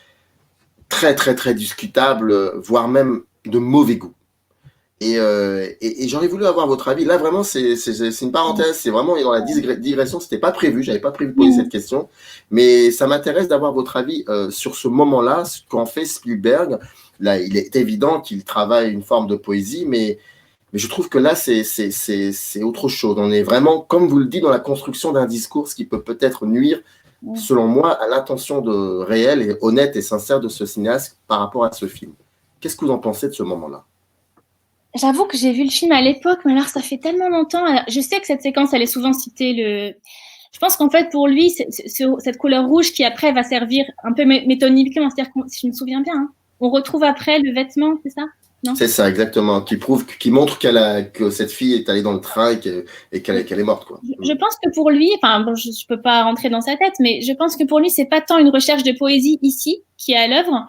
très, très, très discutable, voire même de mauvais goût. Et j'aurais voulu avoir votre avis. Là, vraiment, c'est une parenthèse. C'est vraiment dans la digression. C'était pas prévu. J'avais pas prévu de poser cette question. Mais ça m'intéresse d'avoir votre avis sur ce moment-là, ce qu'en fait Spielberg. Là, il est évident qu'il travaille une forme de poésie, mais Mais je trouve que là, c'est autre chose. On est vraiment, comme vous le dites, dans la construction d'un discours, ce qui peut peut-être nuire, selon moi, à l'intention réelle et honnête et sincère de ce cinéaste par rapport à ce film. Qu'est-ce que vous en pensez de ce moment-là? J'avoue que j'ai vu le film à l'époque, mais alors ça fait tellement longtemps. Alors, je sais que cette séquence, elle est souvent citée. Je pense qu'en fait, pour lui, cette couleur rouge qui après va servir un peu métonymiquement, c'est-à-dire que, si je me souviens bien, hein, on retrouve après le vêtement, c'est ça? Non? C'est ça, exactement. Qui montre que cette fille est allée dans le train et qu'elle est morte, quoi. Je pense que pour lui, enfin, bon, je peux pas rentrer dans sa tête, mais je pense que pour lui, c'est pas tant une recherche de poésie ici qui est à l'œuvre,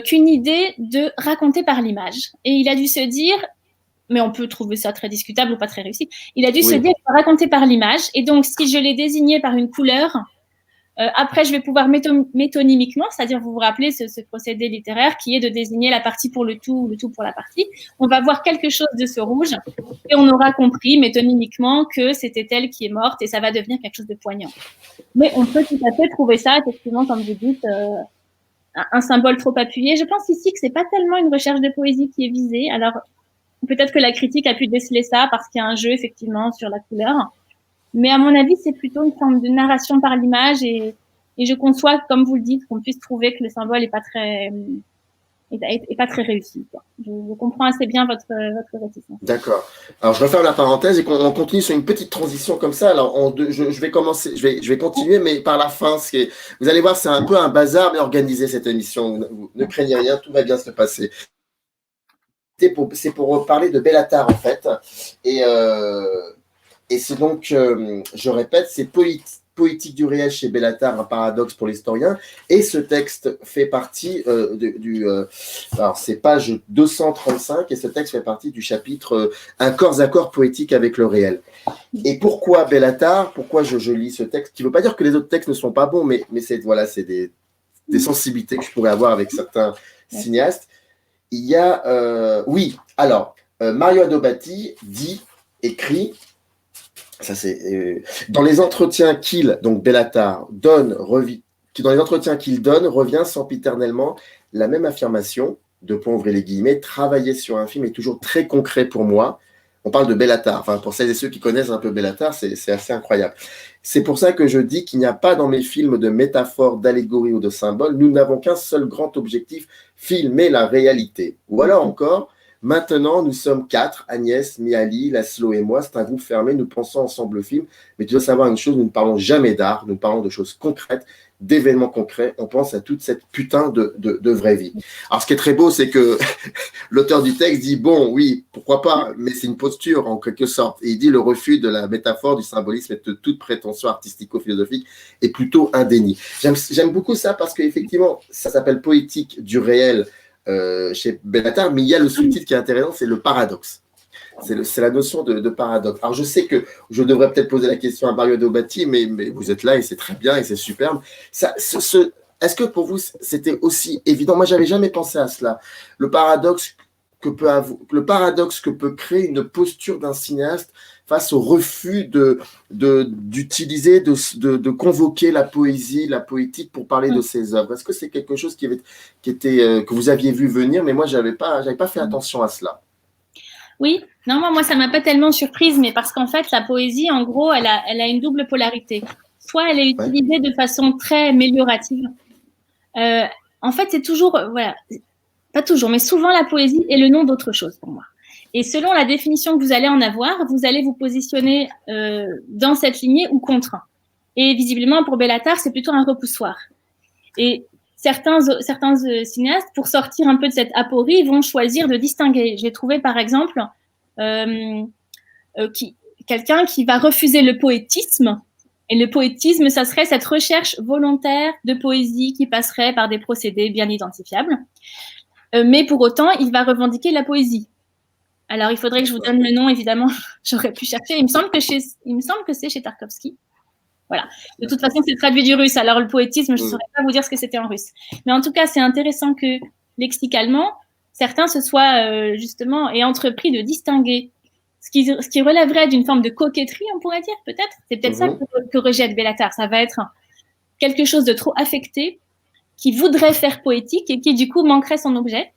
qu'une idée de raconter par l'image. Et il a dû se dire, mais on peut trouver ça très discutable ou pas très réussi, il a dû se dire, raconter par l'image. Et donc, si je l'ai désigné par une couleur, après, je vais pouvoir métonymiquement, c'est-à-dire, vous vous rappelez ce procédé littéraire qui est de désigner la partie pour le tout pour la partie. On va voir quelque chose de ce rouge et on aura compris métonymiquement que c'était elle qui est morte et ça va devenir quelque chose de poignant. Mais on peut tout à fait trouver ça, effectivement, comme vous dites, un symbole trop appuyé. Je pense ici que c'est pas tellement une recherche de poésie qui est visée. Alors, peut-être que la critique a pu déceler ça parce qu'il y a un jeu, effectivement, sur la couleur. Mais à mon avis, c'est plutôt une forme de narration par l'image et je conçois, comme vous le dites, qu'on puisse trouver que le symbole est pas très réussi, quoi. Je comprends assez bien votre réticence. D'accord. Alors, je referme la parenthèse et qu'on continue sur une petite transition comme ça. Alors, je vais commencer, je vais continuer, mais par la fin, vous allez voir, c'est un peu un bazar, mais organisé cette émission. Ne craignez rien, tout va bien se passer. C'est pour parler de Béla Tarr, en fait. Et c'est donc, je répète, c'est Poétique du réel chez Béla Tarr, un paradoxe pour l'historien. Et ce texte fait partie alors c'est page 235, et ce texte fait partie du chapitre Un corps à corps poétique avec le réel. Et pourquoi Béla Tarr? Pourquoi je lis ce texte? Qui ne veut pas dire que les autres textes ne sont pas bons, mais c'est des sensibilités que je pourrais avoir avec certains cinéastes. Il y a, Mario Adobati écrit, ça c'est dans les entretiens donc Béla Tarr donne, revient sempiternellement la même affirmation, ouvrez les guillemets, travailler sur un film est toujours très concret pour moi. On parle de Béla Tarr, enfin pour celles et ceux qui connaissent un peu Béla Tarr, c'est assez incroyable. C'est pour ça que je dis qu'il n'y a pas dans mes films de métaphores, d'allégories ou de symboles. Nous n'avons qu'un seul grand objectif, filmer la réalité. Ou alors encore, maintenant, nous sommes 4, Agnès, Miali, Laszlo et moi. C'est un groupe fermé, nous pensons ensemble le film. Mais tu dois savoir une chose, nous ne parlons jamais d'art, nous parlons de choses concrètes, d'événements concrets. On pense à toute cette putain de vraie vie. Alors, ce qui est très beau, c'est que l'auteur du texte dit, bon, oui, pourquoi pas, mais c'est une posture en quelque sorte. Et il dit le refus de la métaphore, du symbolisme et de toute prétention artistico-philosophique est plutôt un déni. J'aime beaucoup ça parce qu'effectivement, ça s'appelle Poétique du réel chez Béla Tarr, mais il y a le sous-titre qui est intéressant, c'est le paradoxe. C'est la notion de paradoxe. Alors, je sais que je devrais peut-être poser la question à Mario Adobati, mais vous êtes là et c'est très bien et c'est superbe. Est-ce que pour vous, c'était aussi évident? Moi, je n'avais jamais pensé à cela. Le paradoxe que peut créer une posture d'un cinéaste face au refus d'utiliser, de convoquer la poésie, la poétique pour parler de ses œuvres. Est-ce que c'est quelque chose que vous aviez vu venir, mais moi, j'avais pas fait attention à cela? Oui, non, moi, ça m'a pas tellement surprise, mais parce qu'en fait, la poésie, en gros, elle a une double polarité. Soit elle est utilisée de façon très améliorative. En fait, c'est toujours, pas toujours, mais souvent la poésie est le nom d'autre chose pour moi. Et selon la définition que vous allez en avoir, vous allez vous positionner dans cette lignée ou contre. Et visiblement, pour Béla Tarr, c'est plutôt un repoussoir. Et certains cinéastes, pour sortir un peu de cette aporie, vont choisir de distinguer. J'ai trouvé, par exemple, quelqu'un qui va refuser le poétisme. Et le poétisme, ça serait cette recherche volontaire de poésie qui passerait par des procédés bien identifiables. Mais pour autant, il va revendiquer la poésie. Alors, il faudrait que je vous donne le nom, évidemment. J'aurais pu chercher. Il me semble que c'est chez Tarkovsky. Voilà. De toute façon, c'est traduit du russe. Alors, le poétisme, je ne saurais pas vous dire ce que c'était en russe. Mais en tout cas, c'est intéressant que, lexicalement, certains se soient justement et entrepris de distinguer ce qui relèverait d'une forme de coquetterie, on pourrait dire, peut-être. C'est peut-être ça que rejette Béla Tarr. Ça va être quelque chose de trop affecté, qui voudrait faire poétique et qui, du coup, manquerait son objet.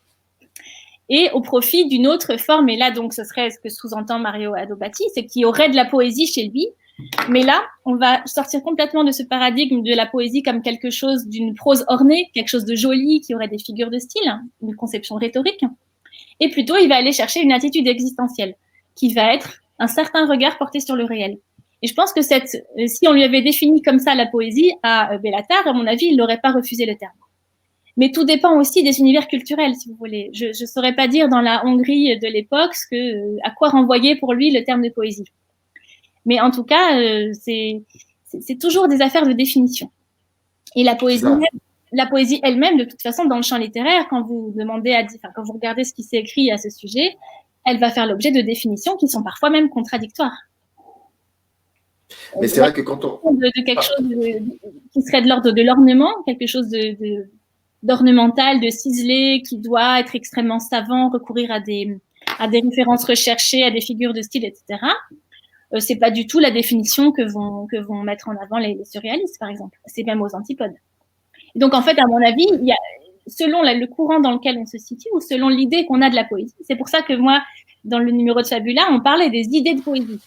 et au profit d'une autre forme. Et là, donc, ce serait ce que sous-entend Mario Adobati, c'est qu'il y aurait de la poésie chez lui. Mais là, on va sortir complètement de ce paradigme de la poésie comme quelque chose d'une prose ornée, quelque chose de joli, qui aurait des figures de style, une conception rhétorique. Et plutôt, il va aller chercher une attitude existentielle, qui va être un certain regard porté sur le réel. Et je pense que si on lui avait défini comme ça la poésie à Bellatar, à mon avis, il n'aurait pas refusé le terme. Mais tout dépend aussi des univers culturels, si vous voulez. Je ne saurais pas dire dans la Hongrie de l'époque à quoi renvoyer pour lui le terme de poésie. Mais en tout cas, c'est toujours des affaires de définition. Et la poésie elle-même, de toute façon, dans le champ littéraire, quand vous regardez ce qui s'est écrit à ce sujet, elle va faire l'objet de définitions qui sont parfois même contradictoires. Mais c'est vrai que quand on... de quelque chose qui serait de l'ordre de l'ornement, quelque chose d'ornemental, de ciselé, qui doit être extrêmement savant, recourir à des références recherchées, à des figures de style, etc. C'est pas du tout la définition que vont mettre en avant les surréalistes, par exemple. C'est même aux antipodes. Et donc, en fait, à mon avis, il y a, selon le courant dans lequel on se situe ou selon l'idée qu'on a de la poésie. C'est pour ça que moi, dans le numéro de Fabula, on parlait des idées de poésie.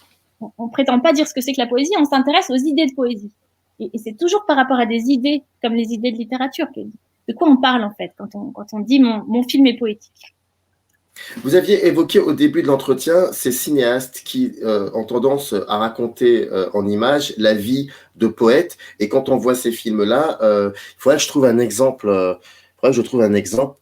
On prétend pas dire ce que c'est que la poésie, on s'intéresse aux idées de poésie. Et c'est toujours par rapport à des idées, comme les idées de littérature. De quoi on parle, en fait, quand on dit mon film est poétique. Vous aviez évoqué au début de l'entretien ces cinéastes qui ont tendance à raconter en images la vie de poètes. Et quand on voit ces films-là, il faudrait que je trouve un exemple.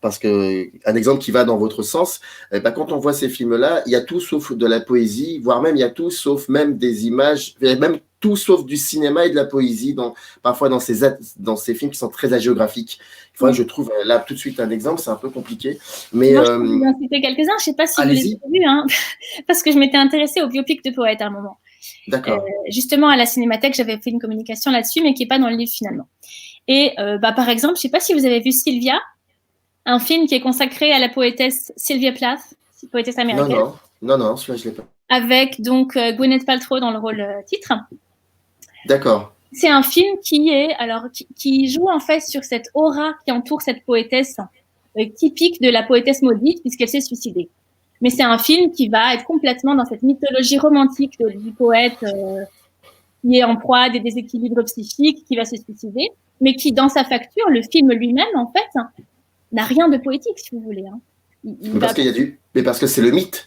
Parce que un exemple qui va dans votre sens. Quand on voit ces films-là, il y a tout sauf de la poésie, voire même il y a tout sauf même des images, même tout sauf du cinéma et de la poésie, parfois dans ces films qui sont très hagiographiques. Il faudrait que je trouve là tout de suite un exemple, c'est un peu compliqué. Mais moi, je peux vous en citer quelques-uns. Je ne sais pas si vous les avez vus, hein, parce que je m'étais intéressée au biopic de poètes à un moment. D'accord. Justement, à la Cinémathèque, j'avais fait une communication là-dessus, mais qui n'est pas dans le livre finalement. Et par exemple, je ne sais pas si vous avez vu Sylvia, un film qui est consacré à la poétesse Sylvia Plath, poétesse américaine. Non, celui-là, je ne l'ai pas. Avec donc Gwyneth Paltrow dans le rôle titre. D'accord. C'est un film qui joue en fait sur cette aura qui entoure cette poétesse typique de la poétesse maudite puisqu'elle s'est suicidée. Mais c'est un film qui va être complètement dans cette mythologie romantique du poète qui est en proie à des déséquilibres psychiques, qui va se suicider, mais qui, dans sa facture, le film lui-même, en fait, n'a rien de poétique, si vous voulez. Mais parce que c'est le mythe.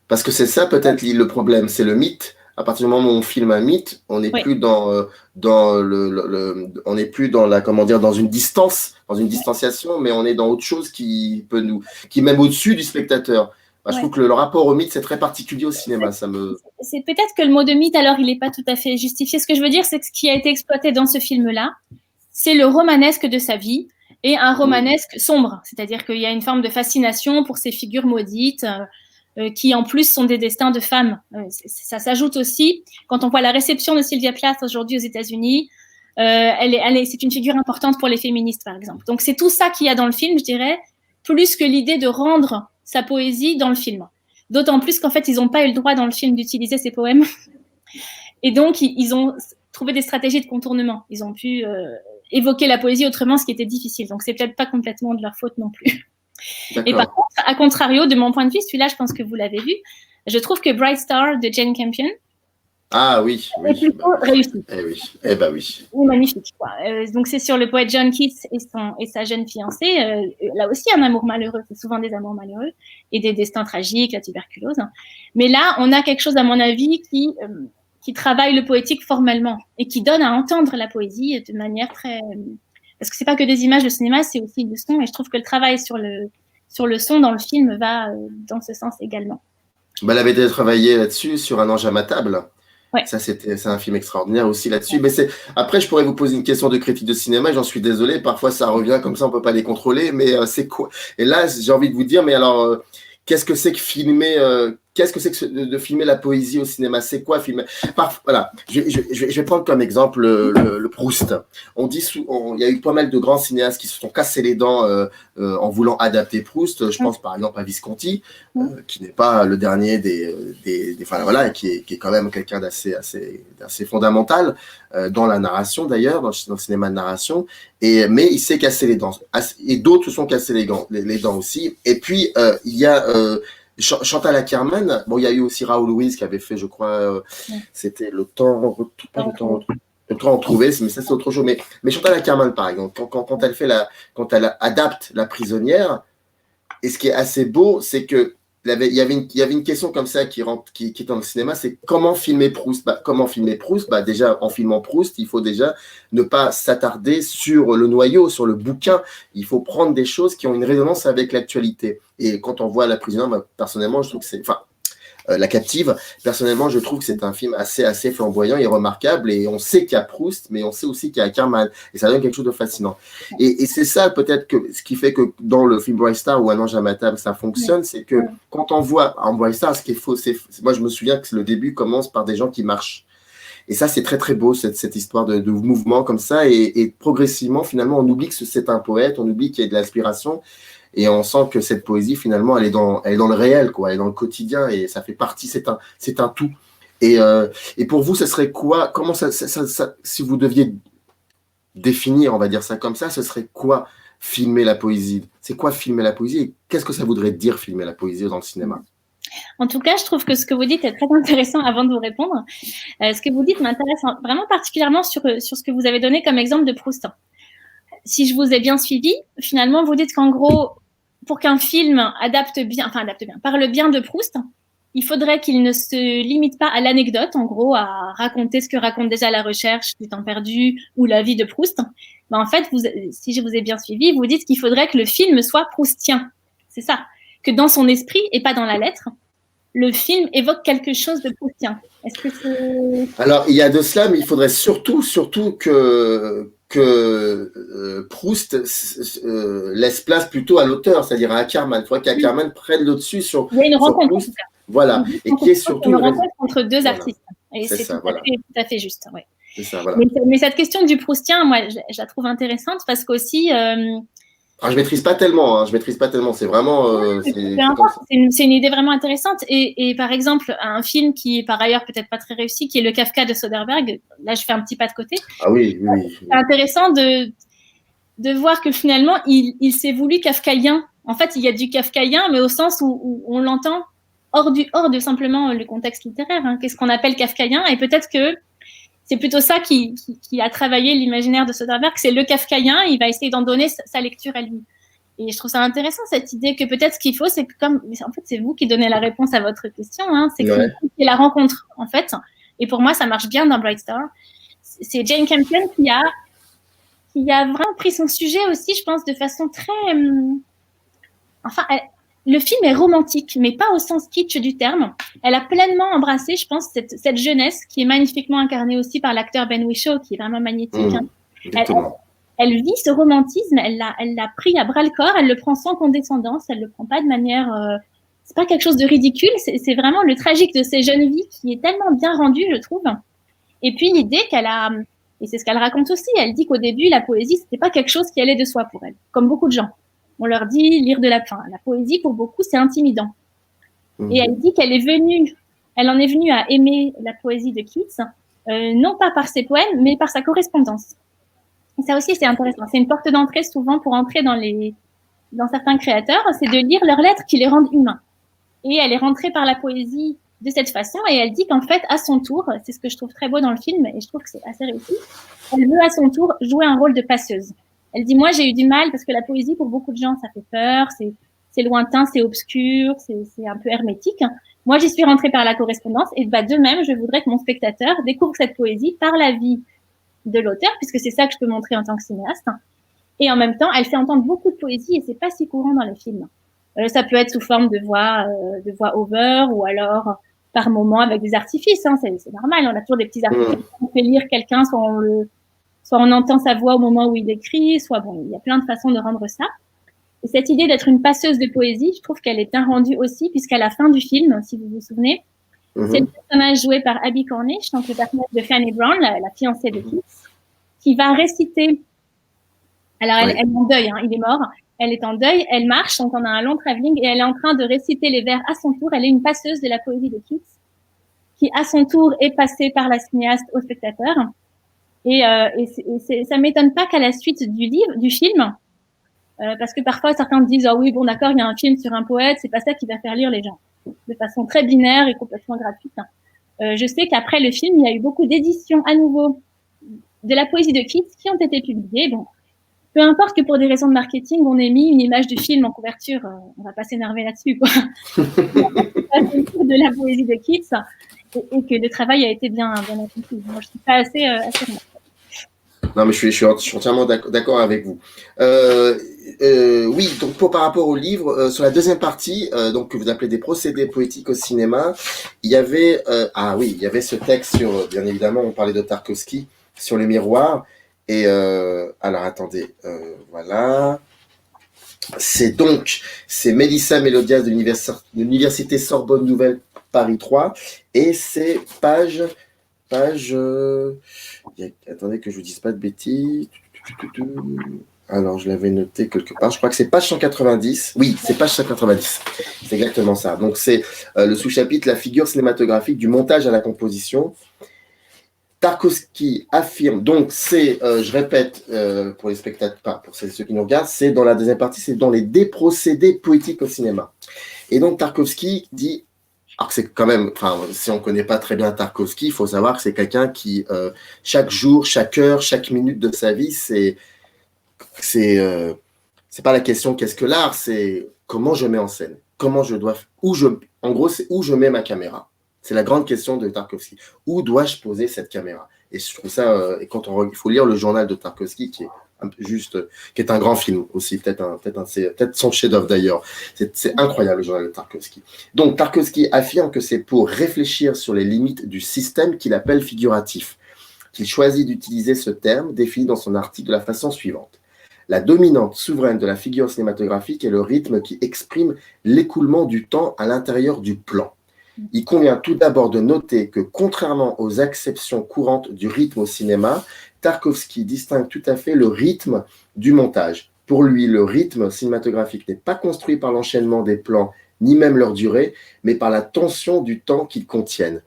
Parce que c'est ça peut-être le problème, c'est le mythe. À partir du moment où on filme un mythe, on n'est plus on n'est plus dans dans une distance, dans une distanciation, mais on est dans autre chose qui est même au-dessus du spectateur. Je trouve que le rapport au mythe, c'est très particulier au cinéma. C'est peut-être que le mot de mythe, alors, il n'est pas tout à fait justifié. Ce que je veux dire, c'est que ce qui a été exploité dans ce film-là, c'est le romanesque de sa vie et un romanesque sombre. C'est-à-dire qu'il y a une forme de fascination pour ces figures maudites qui, en plus, sont des destins de femmes. Ça s'ajoute aussi, quand on voit la réception de Sylvia Plath aujourd'hui aux États-Unis, c'est une figure importante pour les féministes, par exemple. Donc, c'est tout ça qu'il y a dans le film, je dirais, plus que l'idée de rendre sa poésie dans le film. D'autant plus qu'en fait, ils n'ont pas eu le droit dans le film d'utiliser ses poèmes. Et donc, ils ont trouvé des stratégies de contournement. Ils ont pu évoquer la poésie autrement, ce qui était difficile. Donc, c'est peut-être pas complètement de leur faute non plus. D'accord. Et par contre, à contrario, de mon point de vue, celui-là, je pense que vous l'avez vu, je trouve que Bright Star de Jane Campion est plutôt réussi. Oui. Magnifique, quoi. Donc, c'est sur le poète John Keats et sa jeune fiancée. Là aussi, un amour malheureux. C'est souvent des amours malheureux et des destins tragiques, la tuberculose. Mais là, on a quelque chose, à mon avis, qui travaille le poétique formellement et qui donne à entendre la poésie de manière très... Parce que c'est pas que des images de cinéma, c'est aussi du son. Et je trouve que le travail sur le son dans le film va dans ce sens également. Elle avait déjà travaillé là-dessus, sur Un ange à ma table. Ouais. Ça, c'est un film extraordinaire aussi là-dessus. Mais après, je pourrais vous poser une question de critique de cinéma. J'en suis désolé. Parfois, ça revient comme ça, on peut pas les contrôler. Mais c'est quoi? Et là, j'ai envie de vous dire, mais alors, qu'est-ce que c'est que filmer qu'est-ce que c'est que de filmer la poésie au cinéma? C'est quoi filmer? Voilà, je vais prendre comme exemple le Proust. On dit, il y a eu pas mal de grands cinéastes qui se sont cassés les dents en voulant adapter Proust. Je pense par exemple à Visconti, qui n'est pas le dernier enfin, voilà, qui est quand même quelqu'un d'assez fondamental dans la narration d'ailleurs, dans le cinéma de narration. Mais il s'est cassé les dents. Et d'autres se sont cassés les dents aussi. Et puis, il y a Chantal Akerman. Bon, il y a eu aussi Raoul Louise qui avait fait, je crois, c'était Le Temps retrouvé, mais ça, c'est autre chose. Mais Chantal Akerman, par exemple, quand elle adapte La Prisonnière, et ce qui est assez beau, c'est que il y avait une question comme ça qui est dans le cinéma, c'est comment filmer Proust? Comment filmer Proust? Déjà, en filmant Proust, il faut déjà ne pas s'attarder sur le noyau, sur le bouquin. Il faut prendre des choses qui ont une résonance avec l'actualité. Et quand on voit La Prisonnière, personnellement, je trouve que c'est... Enfin, La Captive, personnellement, je trouve que c'est un film assez flamboyant et remarquable. Et on sait qu'il y a Proust, mais on sait aussi qu'il y a Akerman. Et ça donne quelque chose de fascinant. Et c'est ça, peut-être, ce qui fait que dans le film Bright Star ou Un ange à ma table, ça fonctionne, c'est que quand on voit en Bright Star, ce qui est faux, moi, je me souviens que le début commence par des gens qui marchent. Et ça, c'est très beau, cette histoire de mouvement comme ça. Et progressivement, finalement, on oublie que c'est un poète, on oublie qu'il y a de l'inspiration. Et on sent que cette poésie, finalement, elle est dans le réel, quoi, elle est dans le quotidien, et ça fait partie, c'est un tout. Et pour vous, ce serait quoi? Comment si vous deviez définir, on va dire ça comme ça, ce serait quoi filmer la poésie? C'est quoi filmer la poésie? Et qu'est-ce que ça voudrait dire filmer la poésie dans le cinéma? En tout cas, je trouve que ce que vous dites est très intéressant avant de vous répondre. Ce que vous dites m'intéresse vraiment particulièrement sur ce que vous avez donné comme exemple de Proust. Si je vous ai bien suivi, finalement, vous dites qu'en gros, pour qu'un film parle bien de Proust, il faudrait qu'il ne se limite pas à l'anecdote, en gros, à raconter ce que raconte déjà La Recherche du temps perdu ou La vie de Proust. En fait, si je vous ai bien suivi, vous dites qu'il faudrait que le film soit proustien. C'est ça. Que dans son esprit et pas dans la lettre, le film évoque quelque chose de proustien. Est-ce que c'est... Alors, il y a de cela, mais il faudrait surtout que Proust laisse place plutôt à l'auteur, c'est-à-dire à Akerman. Il faudrait qu'Akerman prenne le dessus sur Il y a une rencontre, Proust. Voilà. Et qui est surtout une rencontre entre deux artistes. Et c'est tout à fait juste. Ouais. C'est ça, voilà. Mais cette question du proustien, moi, je la trouve intéressante parce qu'aussi... je maîtrise pas tellement. C'est vraiment. C'est une idée vraiment intéressante. Et par exemple, un film qui est par ailleurs peut-être pas très réussi, qui est Le Kafka de Soderbergh. Là, je fais un petit pas de côté. Ah oui. C'est intéressant de voir que finalement, il s'est voulu kafkaïen. En fait, il y a du kafkaïen, mais au sens où on l'entend hors de simplement le contexte littéraire. Qu'est-ce qu'on appelle kafkaïen? Et peut-être que c'est plutôt ça qui a travaillé l'imaginaire de Soderbergh, c'est le kafkaïen, il va essayer d'en donner sa lecture à lui. Et je trouve ça intéressant, cette idée que peut-être ce qu'il faut, c'est que en fait, c'est vous qui donnez la réponse à votre question, c'est que c'est la rencontre, en fait. Et pour moi, ça marche bien dans Bright Star. C'est Jane Campion qui a vraiment pris son sujet aussi, je pense, de façon très... le film est romantique, mais pas au sens kitsch du terme. Elle a pleinement embrassé, je pense, cette jeunesse qui est magnifiquement incarnée aussi par l'acteur Ben Whishaw, qui est vraiment magnétique. Elle vit ce romantisme, elle l'a pris à bras le corps, elle le prend sans condescendance, elle le prend pas de manière... c'est pas quelque chose de ridicule, c'est vraiment le tragique de ces jeunes vies qui est tellement bien rendu, je trouve. Et puis l'idée qu'elle a... Et c'est ce qu'elle raconte aussi, elle dit qu'au début, la poésie, c'était pas quelque chose qui allait de soi pour elle, comme beaucoup de gens. On leur dit lire de la poésie, pour beaucoup, c'est intimidant. Et elle dit elle en est venue à aimer la poésie de Keats, non pas par ses poèmes, mais par sa correspondance. Et ça aussi, c'est intéressant. C'est une porte d'entrée souvent pour entrer dans certains créateurs, c'est de lire leurs lettres qui les rendent humains. Et elle est rentrée par la poésie de cette façon, et elle dit qu'en fait, à son tour, c'est ce que je trouve très beau dans le film, et je trouve que c'est assez réussi, elle veut à son tour jouer un rôle de passeuse. Elle dit, moi, j'ai eu du mal parce que la poésie, pour beaucoup de gens, ça fait peur, c'est lointain, c'est obscur, c'est un peu hermétique. Moi, j'y suis rentrée par la correspondance et de même, je voudrais que mon spectateur découvre cette poésie par la vie de l'auteur, puisque c'est ça que je peux montrer en tant que cinéaste. Et en même temps, elle fait entendre beaucoup de poésie et c'est pas si courant dans les films. Ça peut être sous forme de voix over ou alors par moments avec des artifices. C'est normal, on a toujours des petits artifices. On fait lire quelqu'un, soit on entend sa voix au moment où il écrit, soit il y a plein de façons de rendre ça. Et cette idée d'être une passeuse de poésie, je trouve qu'elle est bien rendue aussi, puisqu'à la fin du film, si vous vous souvenez, c'est le personnage joué par Abby Cornish, donc le personnage de Fanny Brown, la fiancée de Keats, qui va réciter. Alors, elle est en deuil, hein, il est mort. Elle est en deuil, elle marche, donc on a un long travelling, et elle est en train de réciter les vers à son tour. Elle est une passeuse de la poésie de Keats, qui à son tour est passée par la cinéaste au spectateur. Et ça m'étonne pas qu'à la suite du film, parce que parfois certains disent ah oui bon d'accord il y a un film sur un poète, c'est pas ça qui va faire lire les gens, de façon très binaire et complètement gratuite. Je sais qu'après le film il y a eu beaucoup d'éditions à nouveau de la poésie de Keats qui ont été publiées. Bon, peu importe que pour des raisons de marketing on ait mis une image du film en couverture, on va pas s'énerver là-dessus quoi. De la poésie de Keats et que le travail a été bien accompli. Moi je suis pas assez Non, mais je suis entièrement d'accord avec vous. Oui, donc par rapport au livre, sur la deuxième partie, donc que vous appelez des procédés poétiques au cinéma, il y avait il y avait ce texte sur, bien évidemment, on parlait de Tarkovsky sur le miroir. Et alors attendez, voilà. C'est Mélissa Mélodias de l'université Sorbonne Nouvelle Paris 3 et c'est page. Attendez que je vous dise pas de bêtises. Alors, je l'avais noté quelque part. Je crois que c'est page 190. Oui, c'est page 190. C'est exactement ça. Donc, c'est le sous-chapitre « La figure cinématographique du montage à la composition ». Tarkovsky affirme, donc c'est, je répète pour les spectateurs, pour ceux qui nous regardent, c'est dans la deuxième partie, c'est dans les procédés poétiques au cinéma. Et donc, Tarkovsky dit... Alors que c'est quand même, si on ne connaît pas très bien Tarkovsky, il faut savoir que c'est quelqu'un qui, chaque jour, chaque heure, chaque minute de sa vie, c'est pas la question qu'est-ce que l'art, c'est comment je mets en scène, en gros, c'est où je mets ma caméra. C'est la grande question de Tarkovsky. Où dois-je poser cette caméra? Et je trouve ça, il faut lire le journal de Tarkovsky qui est un grand film aussi, peut-être son chef-d'œuvre d'ailleurs. C'est incroyable le journal de Tarkovsky. Donc Tarkovsky affirme que c'est pour réfléchir sur les limites du système qu'il appelle figuratif, qu'il choisit d'utiliser ce terme défini dans son article de la façon suivante. La dominante souveraine de la figure cinématographique est le rythme qui exprime l'écoulement du temps à l'intérieur du plan. Il convient tout d'abord de noter que, contrairement aux acceptions courantes du rythme au cinéma, Tarkovsky distingue tout à fait le rythme du montage. Pour lui, le rythme cinématographique n'est pas construit par l'enchaînement des plans, ni même leur durée, mais par la tension du temps qu'ils contiennent.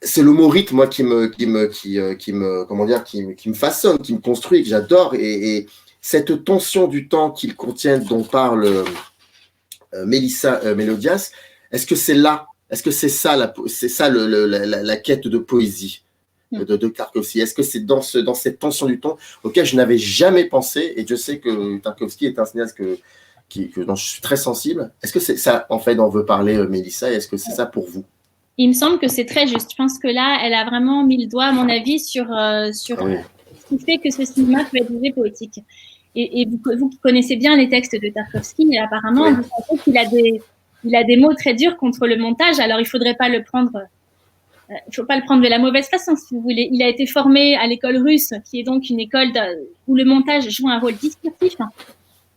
C'est le mot rythme, moi, qui me façonne, qui me construit, que j'adore. Et cette tension du temps qu'ils contiennent, dont parle Mélissa Mélodias, est-ce que c'est ça la quête de poésie de Tarkovsky? Est-ce que c'est dans cette tension du temps auquel je n'avais jamais pensé? Et je sais que Tarkovsky est un cinéaste dont je suis très sensible. Est-ce que c'est ça, en fait, dont veut parler Mélissa? Est-ce que c'est ça pour vous? Il me semble que c'est très juste. Je pense que là, elle a vraiment mis le doigt, à mon avis, sur ce qui fait que ce cinéma peut être jugé poétique. Et vous qui connaissez bien les textes de Tarkovsky, apparemment, vous savez qu'il a des mots très durs contre le montage. Alors, il ne faut pas le prendre de la mauvaise façon, si vous voulez. Il a été formé à l'école russe, qui est donc une école où le montage joue un rôle discursif.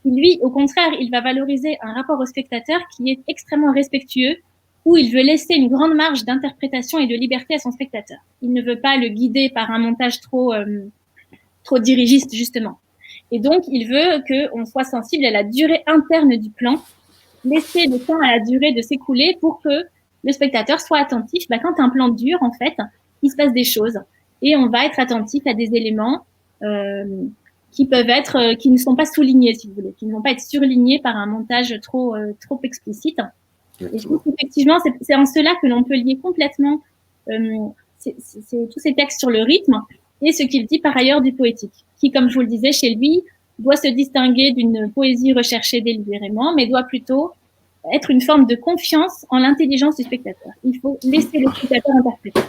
Lui, au contraire, il va valoriser un rapport au spectateur qui est extrêmement respectueux, où il veut laisser une grande marge d'interprétation et de liberté à son spectateur. Il ne veut pas le guider par un montage trop dirigiste, justement. Et donc, il veut qu'on soit sensible à la durée interne du plan, laisser le temps à la durée de s'écouler pour que le spectateur soit attentif. Quand un plan dure, en fait, il se passe des choses. Et on va être attentif à des éléments qui ne sont pas soulignés, si vous voulez, qui ne vont pas être surlignés par un montage trop explicite. Et je trouve qu'effectivement, c'est en cela que l'on peut lier complètement tous ces textes sur le rythme et ce qu'il dit par ailleurs du poétique, qui, comme je vous le disais, chez lui, doit se distinguer d'une poésie recherchée délibérément, mais doit plutôt être une forme de confiance en l'intelligence du spectateur. Il faut laisser le spectateur interpréter.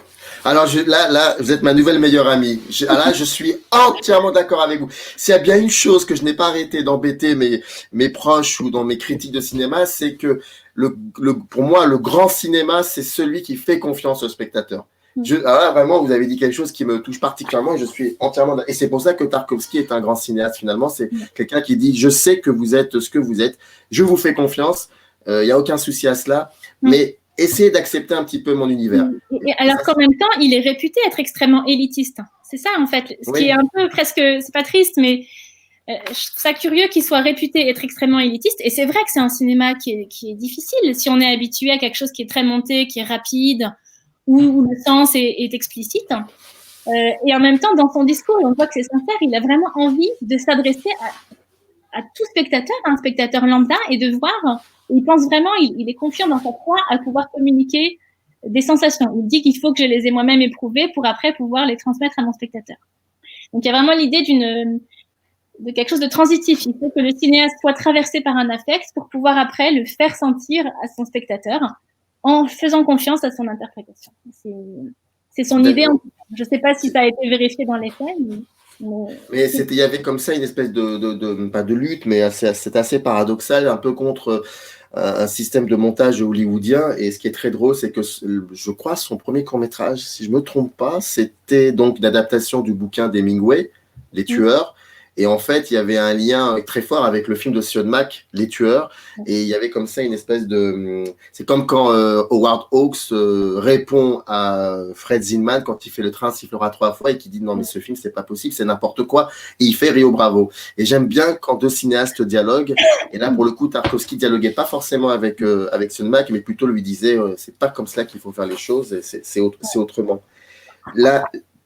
Alors là, vous êtes ma nouvelle meilleure amie. Je suis entièrement d'accord avec vous. S'il y a bien une chose que je n'ai pas arrêté d'embêter mes proches ou dans mes critiques de cinéma, c'est que pour moi, le grand cinéma, c'est celui qui fait confiance au spectateur. Vraiment, vous avez dit quelque chose qui me touche particulièrement et je suis entièrement. Et c'est pour ça que Tarkovsky est un grand cinéaste finalement. C'est quelqu'un qui dit: je sais que vous êtes ce que vous êtes, je vous fais confiance, il n'y a aucun souci à cela, mais essayez d'accepter un petit peu mon univers. Et alors qu'en même temps, il est réputé être extrêmement élitiste. C'est ça en fait, ce qui est un peu presque, c'est pas triste, mais je trouve ça curieux qu'il soit réputé être extrêmement élitiste. Et c'est vrai que c'est un cinéma qui est difficile si on est habitué à quelque chose qui est très monté, qui est rapide, où le sens est explicite. Et en même temps, dans son discours, on voit que c'est sincère, il a vraiment envie de s'adresser à tout spectateur, à un spectateur lambda, et de voir, il pense vraiment, il est confiant dans sa foi à pouvoir communiquer des sensations. Il dit qu'il faut que je les ai moi-même éprouvées pour après pouvoir les transmettre à mon spectateur. Donc il y a vraiment l'idée de quelque chose de transitif. Il faut que le cinéaste soit traversé par un affect pour pouvoir après le faire sentir à son spectateur en faisant confiance à son interprétation. C'est son idée. Je ne sais pas si ça a été vérifié dans les faits. Mais il y avait comme ça une espèce pas de lutte, mais c'est assez paradoxal, un peu contre un système de montage hollywoodien. Et ce qui est très drôle, c'est que je crois son premier court-métrage, si je ne me trompe pas, c'était donc l'adaptation du bouquin d'Hemingway, Les Tueurs. Et en fait, il y avait un lien très fort avec le film de Sionmac, Les Tueurs. Et il y avait comme ça une espèce de... C'est comme quand Howard Hawks répond à Fred Zinman quand il fait Le train sifflera 3 fois et qui dit: non, mais ce film, c'est pas possible, c'est n'importe quoi. Et il fait Rio Bravo. Et j'aime bien quand deux cinéastes dialoguent. Et là, pour le coup, Tarkovsky dialoguait pas forcément avec Sionmac, mais plutôt lui disait: c'est pas comme cela qu'il faut faire les choses, et c'est autrement.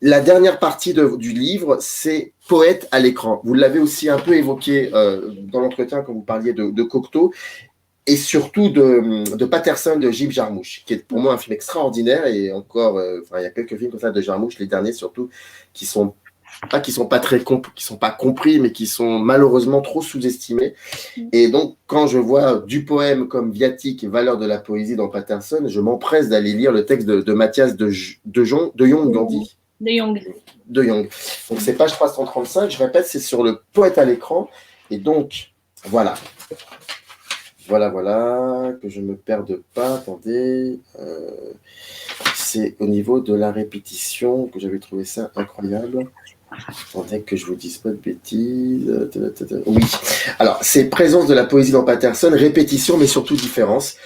La dernière partie du livre, c'est Poète à l'écran. Vous l'avez aussi un peu évoqué dans l'entretien quand vous parliez de Cocteau, et surtout de Patterson de Jim Jarmusch, qui est pour moi un film extraordinaire. Et encore, il y a quelques films comme ça de Jarmusch, les derniers surtout, qui sont pas compris, mais qui sont malheureusement trop sous-estimés. Et donc, quand je vois du poème comme viatique et valeur de la poésie dans Patterson, je m'empresse d'aller lire le texte de Mathias de Jong, on dit. De Jong. Donc, c'est page 335. Je répète, c'est sur le poète à l'écran. Et donc, voilà, que je ne me perde pas. Attendez. C'est au niveau de la répétition que j'avais trouvé ça incroyable. Attendez que je vous dise pas de bêtises. Oui. Alors, c'est présence de la poésie dans Patterson, répétition, mais surtout différence.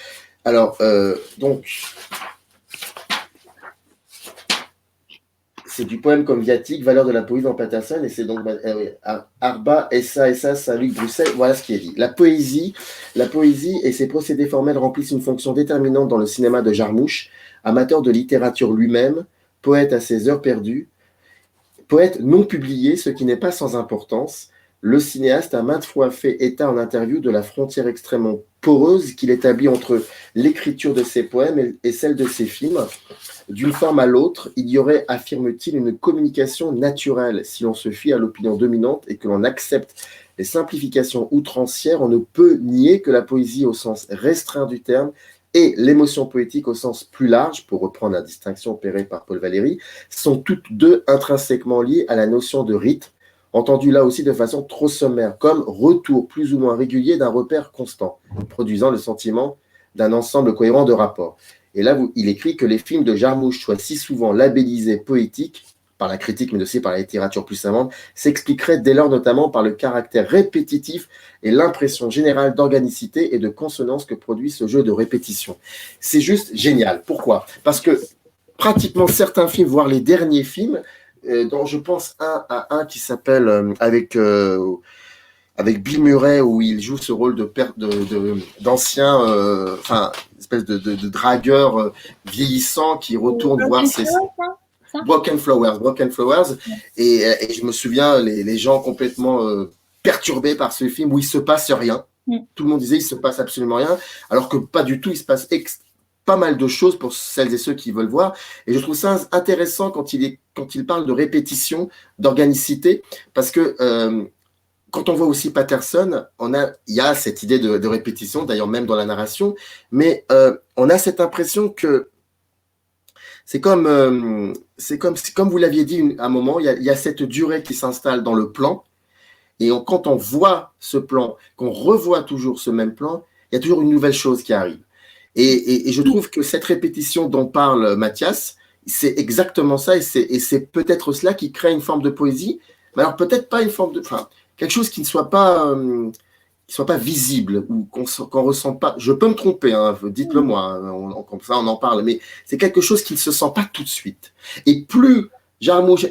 Alors, donc... C'est du poème comme viatique, valeur de la poésie dans Patterson, et c'est donc Arba, SA, Saint-Luc, Bruxelles, voilà ce qui est dit. La poésie et ses procédés formels remplissent une fonction déterminante dans le cinéma de Jarmusch, amateur de littérature lui-même, poète à ses heures perdues, poète non publié, ce qui n'est pas sans importance. Le cinéaste a maintes fois fait état en interview de la frontière extrêmement poreuse qu'il établit entre l'écriture de ses poèmes et celle de ses films. D'une forme à l'autre, il y aurait, affirme-t-il, une communication naturelle. Si l'on se fie à l'opinion dominante et que l'on accepte les simplifications outrancières, on ne peut nier que la poésie au sens restreint du terme et l'émotion poétique au sens plus large, pour reprendre la distinction opérée par Paul Valéry, sont toutes deux intrinsèquement liées à la notion de rythme, entendu là aussi de façon trop sommaire, comme retour plus ou moins régulier d'un repère constant, produisant le sentiment d'un ensemble cohérent de rapports. Et là, il écrit que les films de Jarmusch soient si souvent labellisés poétiques, par la critique, mais aussi par la littérature plus savante, s'expliquerait dès lors notamment par le caractère répétitif et l'impression générale d'organicité et de consonance que produit ce jeu de répétition. C'est juste génial. Pourquoi ? Parce que pratiquement certains films, voire les derniers films, dont je pense un qui s'appelle avec Bill Murray, où il joue ce rôle d'ancien, espèce de dragueur vieillissant qui retourne voir ses... Broken Flowers. Et je me souviens, les gens complètement perturbés par ce film où il se passe rien. Tout le monde disait il se passe absolument rien, alors que pas du tout, il se passe pas mal de choses pour celles et ceux qui veulent voir. Et je trouve ça intéressant quand il parle de répétition, d'organicité, parce que quand on voit aussi Patterson, il y a cette idée de répétition, d'ailleurs même dans la narration, mais on a cette impression que c'est comme vous l'aviez dit à un moment, il y a cette durée qui s'installe dans le plan, et quand on voit ce plan, qu'on revoit toujours ce même plan, il y a toujours une nouvelle chose qui arrive. Et je trouve que cette répétition dont parle Mathias, c'est exactement ça, et c'est peut-être cela qui crée une forme de poésie, mais alors peut-être pas une forme de, enfin, quelque chose qui ne soit pas, visible, ou qu'on ressent pas. Je peux me tromper, hein, dites-le moi, hein, comme ça on en parle, mais c'est quelque chose qui ne se sent pas tout de suite. Et plus Jarmusch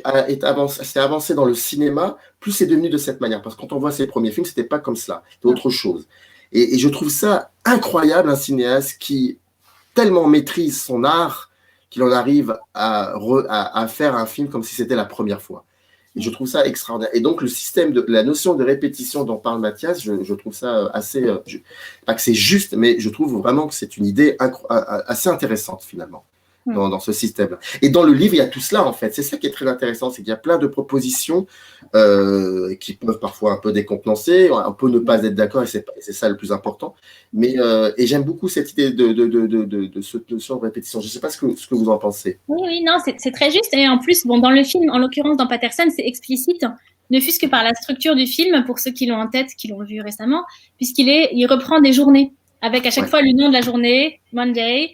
s'est avancé dans le cinéma, plus c'est devenu de cette manière. Parce que quand on voit ses premiers films, c'était pas comme cela, c'était autre chose. Et je trouve ça incroyable, un cinéaste qui tellement maîtrise son art qu'il en arrive à faire un film comme si c'était la première fois. Et je trouve ça extraordinaire. Et donc, la notion de répétition dont parle Mathias, je trouve ça assez, pas que c'est juste, mais je trouve vraiment que c'est une idée assez intéressante finalement. Dans ce système. Et dans le livre, il y a tout cela, en fait. C'est ça qui est très intéressant, c'est qu'il y a plein de propositions qui peuvent parfois un peu décontenancer, on peut ne pas être d'accord, et c'est ça le plus important. Mais, et j'aime beaucoup cette idée de cette notion de répétition. Je ne sais pas ce que vous en pensez. Oui, non, c'est très juste. Et en plus, bon, dans le film, en l'occurrence dans Patterson, c'est explicite, ne fût-ce que par la structure du film, pour ceux qui l'ont en tête, qui l'ont vu récemment, il reprend des journées, avec à chaque fois le nom de la journée, Monday.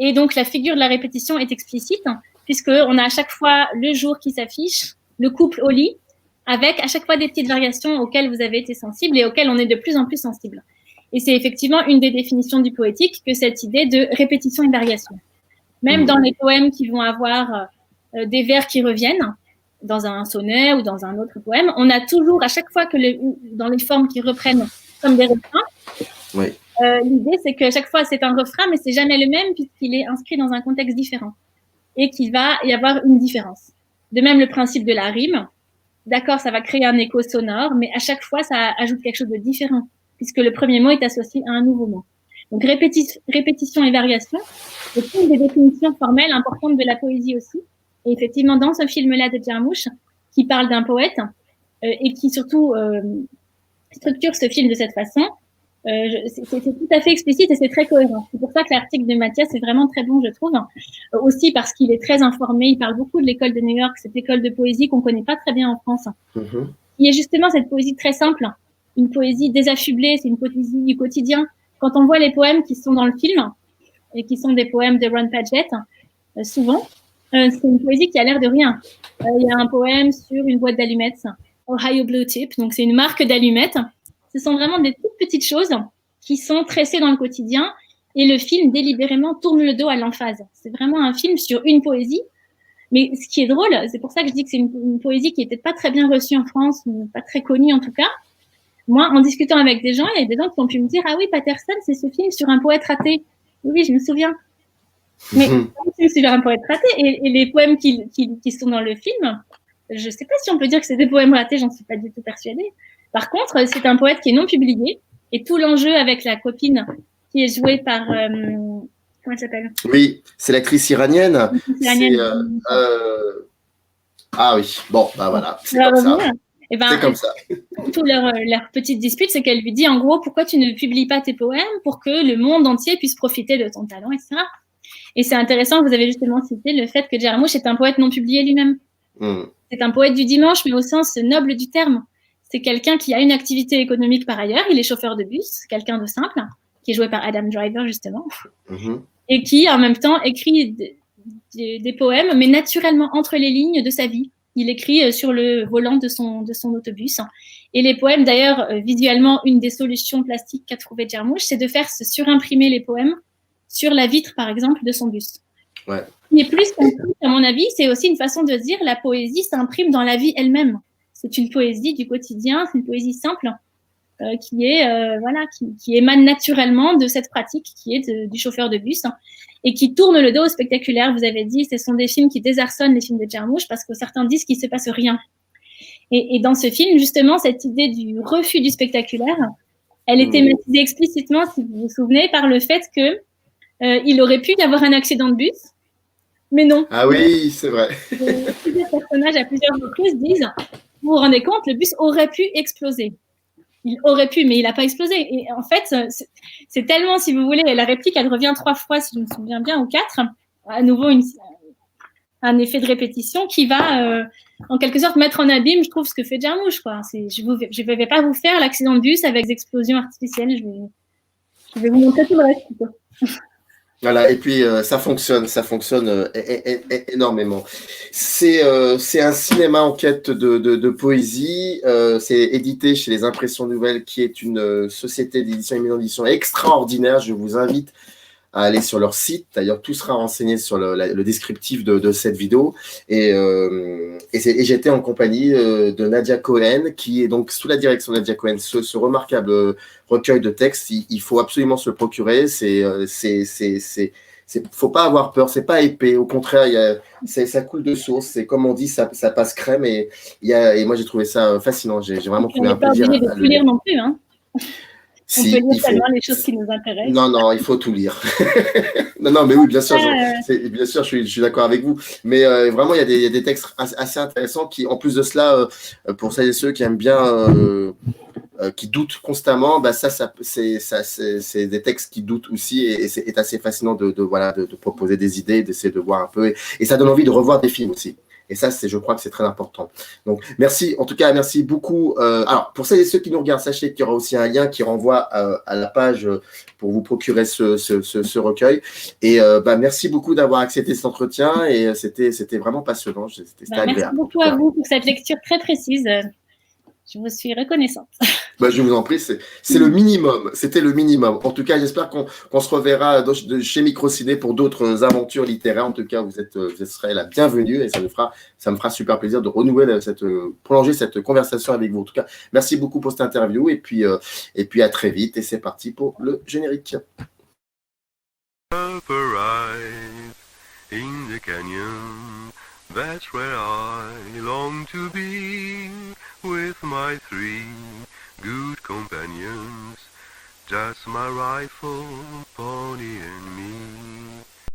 Et donc, la figure de la répétition est explicite, puisqu'on a à chaque fois le jour qui s'affiche, le couple au lit, avec à chaque fois des petites variations auxquelles vous avez été sensible et auxquelles on est de plus en plus sensible. Et c'est effectivement une des définitions du poétique que cette idée de répétition et variation. Même dans les poèmes qui vont avoir des vers qui reviennent, dans un sonnet ou dans un autre poème, on a toujours, à chaque fois que dans les formes qui reprennent comme des refrains, oui. L'idée, c'est qu'à chaque fois, c'est un refrain, mais c'est jamais le même puisqu'il est inscrit dans un contexte différent et qu'il va y avoir une différence. De même, le principe de la rime, d'accord, ça va créer un écho sonore, mais à chaque fois, ça ajoute quelque chose de différent puisque le premier mot est associé à un nouveau mot. Donc, répétition et variation, c'est une des définitions formelles importantes de la poésie aussi. Et effectivement, dans ce film-là de Jarmusch, qui parle d'un poète et qui surtout structure ce film de cette façon, c'est tout à fait explicite et c'est très cohérent. C'est pour ça que l'article de Mathias est vraiment très bon, je trouve. Aussi parce qu'il est très informé. Il parle beaucoup de l'école de New York, cette école de poésie qu'on connaît pas très bien en France. Il y a justement cette poésie très simple, une poésie désaffublée, c'est une poésie du quotidien. Quand on voit les poèmes qui sont dans le film et qui sont des poèmes de Ron Padgett, souvent, c'est une poésie qui a l'air de rien. Il y a un poème sur une boîte d'allumettes, Ohio Blue Tip, donc c'est une marque d'allumettes. Ce sont vraiment des toutes petites choses qui sont tressées dans le quotidien et le film délibérément tourne le dos à l'emphase. C'est vraiment un film sur une poésie. Mais ce qui est drôle, c'est pour ça que je dis que c'est une poésie qui n'était pas très bien reçue en France, pas très connue en tout cas. Moi, en discutant avec des gens, il y a des gens qui ont pu me dire « Ah oui, Patterson, c'est ce film sur un poète raté. » Oui, je me souviens. Mais c'est sur un poète raté. Et les poèmes qui sont dans le film, je ne sais pas si on peut dire que c'est des poèmes ratés, j'en suis pas du tout persuadée. Par contre, c'est un poète qui est non publié. Et tout l'enjeu avec la copine qui est jouée par... comment elle s'appelle ? Oui, c'est l'actrice iranienne. Ah oui, bon, bah voilà, c'est comme ça. Et ben, c'est comme ça. Toute leur petite dispute, c'est qu'elle lui dit en gros, pourquoi tu ne publies pas tes poèmes pour que le monde entier puisse profiter de ton talent, etc. Et c'est intéressant, vous avez justement cité le fait que Jarmusch est un poète non publié lui-même. C'est un poète du dimanche, mais au sens noble du terme. C'est quelqu'un qui a une activité économique par ailleurs, il est chauffeur de bus, quelqu'un de simple, qui est joué par Adam Driver justement, et qui en même temps écrit des poèmes, mais naturellement entre les lignes de sa vie. Il écrit sur le volant de son autobus. Et les poèmes, d'ailleurs, visuellement, une des solutions plastiques qu'a trouvé Jarmusch, c'est de faire se surimprimer les poèmes sur la vitre, par exemple, de son bus. Ouais. Mais plus qu'un truc, à mon avis, c'est aussi une façon de dire la poésie s'imprime dans la vie elle-même. C'est une poésie du quotidien, c'est une poésie simple qui émane naturellement de cette pratique qui est du chauffeur de bus et qui tourne le dos au spectaculaire. Vous avez dit, ce sont des films qui désarçonnent les films de Jarmusch parce que certains disent qu'il ne se passe rien. Et dans ce film, justement, cette idée du refus du spectaculaire, elle est thématisée explicitement, si vous vous souvenez, par le fait que il aurait pu y avoir un accident de bus, mais non. Ah oui, c'est vrai. Plusieurs personnages à plusieurs reprises disent, vous vous rendez compte, le bus aurait pu exploser. Il aurait pu, mais il n'a pas explosé. Et en fait, c'est tellement, si vous voulez, la réplique, elle revient 3 fois, si je me souviens bien, ou 4. À nouveau, un effet de répétition qui va, en quelque sorte, mettre en abîme, je trouve, ce que fait Jarmusch, quoi. Je ne vais pas vous faire l'accident de bus avec des explosions artificielles. Je vais vous montrer tout le reste. Voilà, et puis ça fonctionne énormément. C'est un cinéma en quête de poésie. C'est édité chez Les Impressions Nouvelles, qui est une société d'édition et mise en édition extraordinaire. Je vous invite à aller sur leur site. D'ailleurs, tout sera renseigné sur le descriptif de cette vidéo. Et j'étais en compagnie de Nadia Cohen, qui est donc sous la direction de Nadia Cohen, ce remarquable recueil de textes. Il faut absolument se le procurer. Faut pas avoir peur, c'est pas épais. Au contraire, ça coule de source. C'est comme on dit, ça passe crème. Et moi, j'ai trouvé ça fascinant. J'ai vraiment trouvé un plaisir. On n'est pas obligé de tout lire non plus, hein. On Si, peut lire seulement les choses qui nous intéressent. Non, il faut tout lire. non, mais oui, bien sûr, je suis d'accord avec vous. Mais vraiment, il y a des textes assez intéressants qui, en plus de cela, pour celles et ceux qui aiment bien, qui doutent constamment, bah c'est des textes qui doutent aussi, et c'est assez fascinant de proposer des idées, d'essayer de voir un peu, et ça donne envie de revoir des films aussi. Et ça, je crois que c'est très important. Donc, merci. En tout cas, merci beaucoup. Alors, pour celles et ceux qui nous regardent, sachez qu'il y aura aussi un lien qui renvoie à la page pour vous procurer ce recueil. Et merci beaucoup d'avoir accepté cet entretien. Et c'était vraiment passionnant. C'était agréable. Merci beaucoup à vous pour cette lecture très précise. Je vous suis reconnaissante. Je vous en prie, c'est le minimum. C'était le minimum. En tout cas, j'espère qu'on se reverra chez Microciné pour d'autres aventures littéraires. En tout cas, vous serez la bienvenue, et ça me fera super plaisir de renouer prolonger cette conversation avec vous. En tout cas, merci beaucoup pour cette interview, et puis à très vite. Et c'est parti pour le générique. In the canyon, that's where I long to be, with my 3 good companions, just my rifle, pony and me.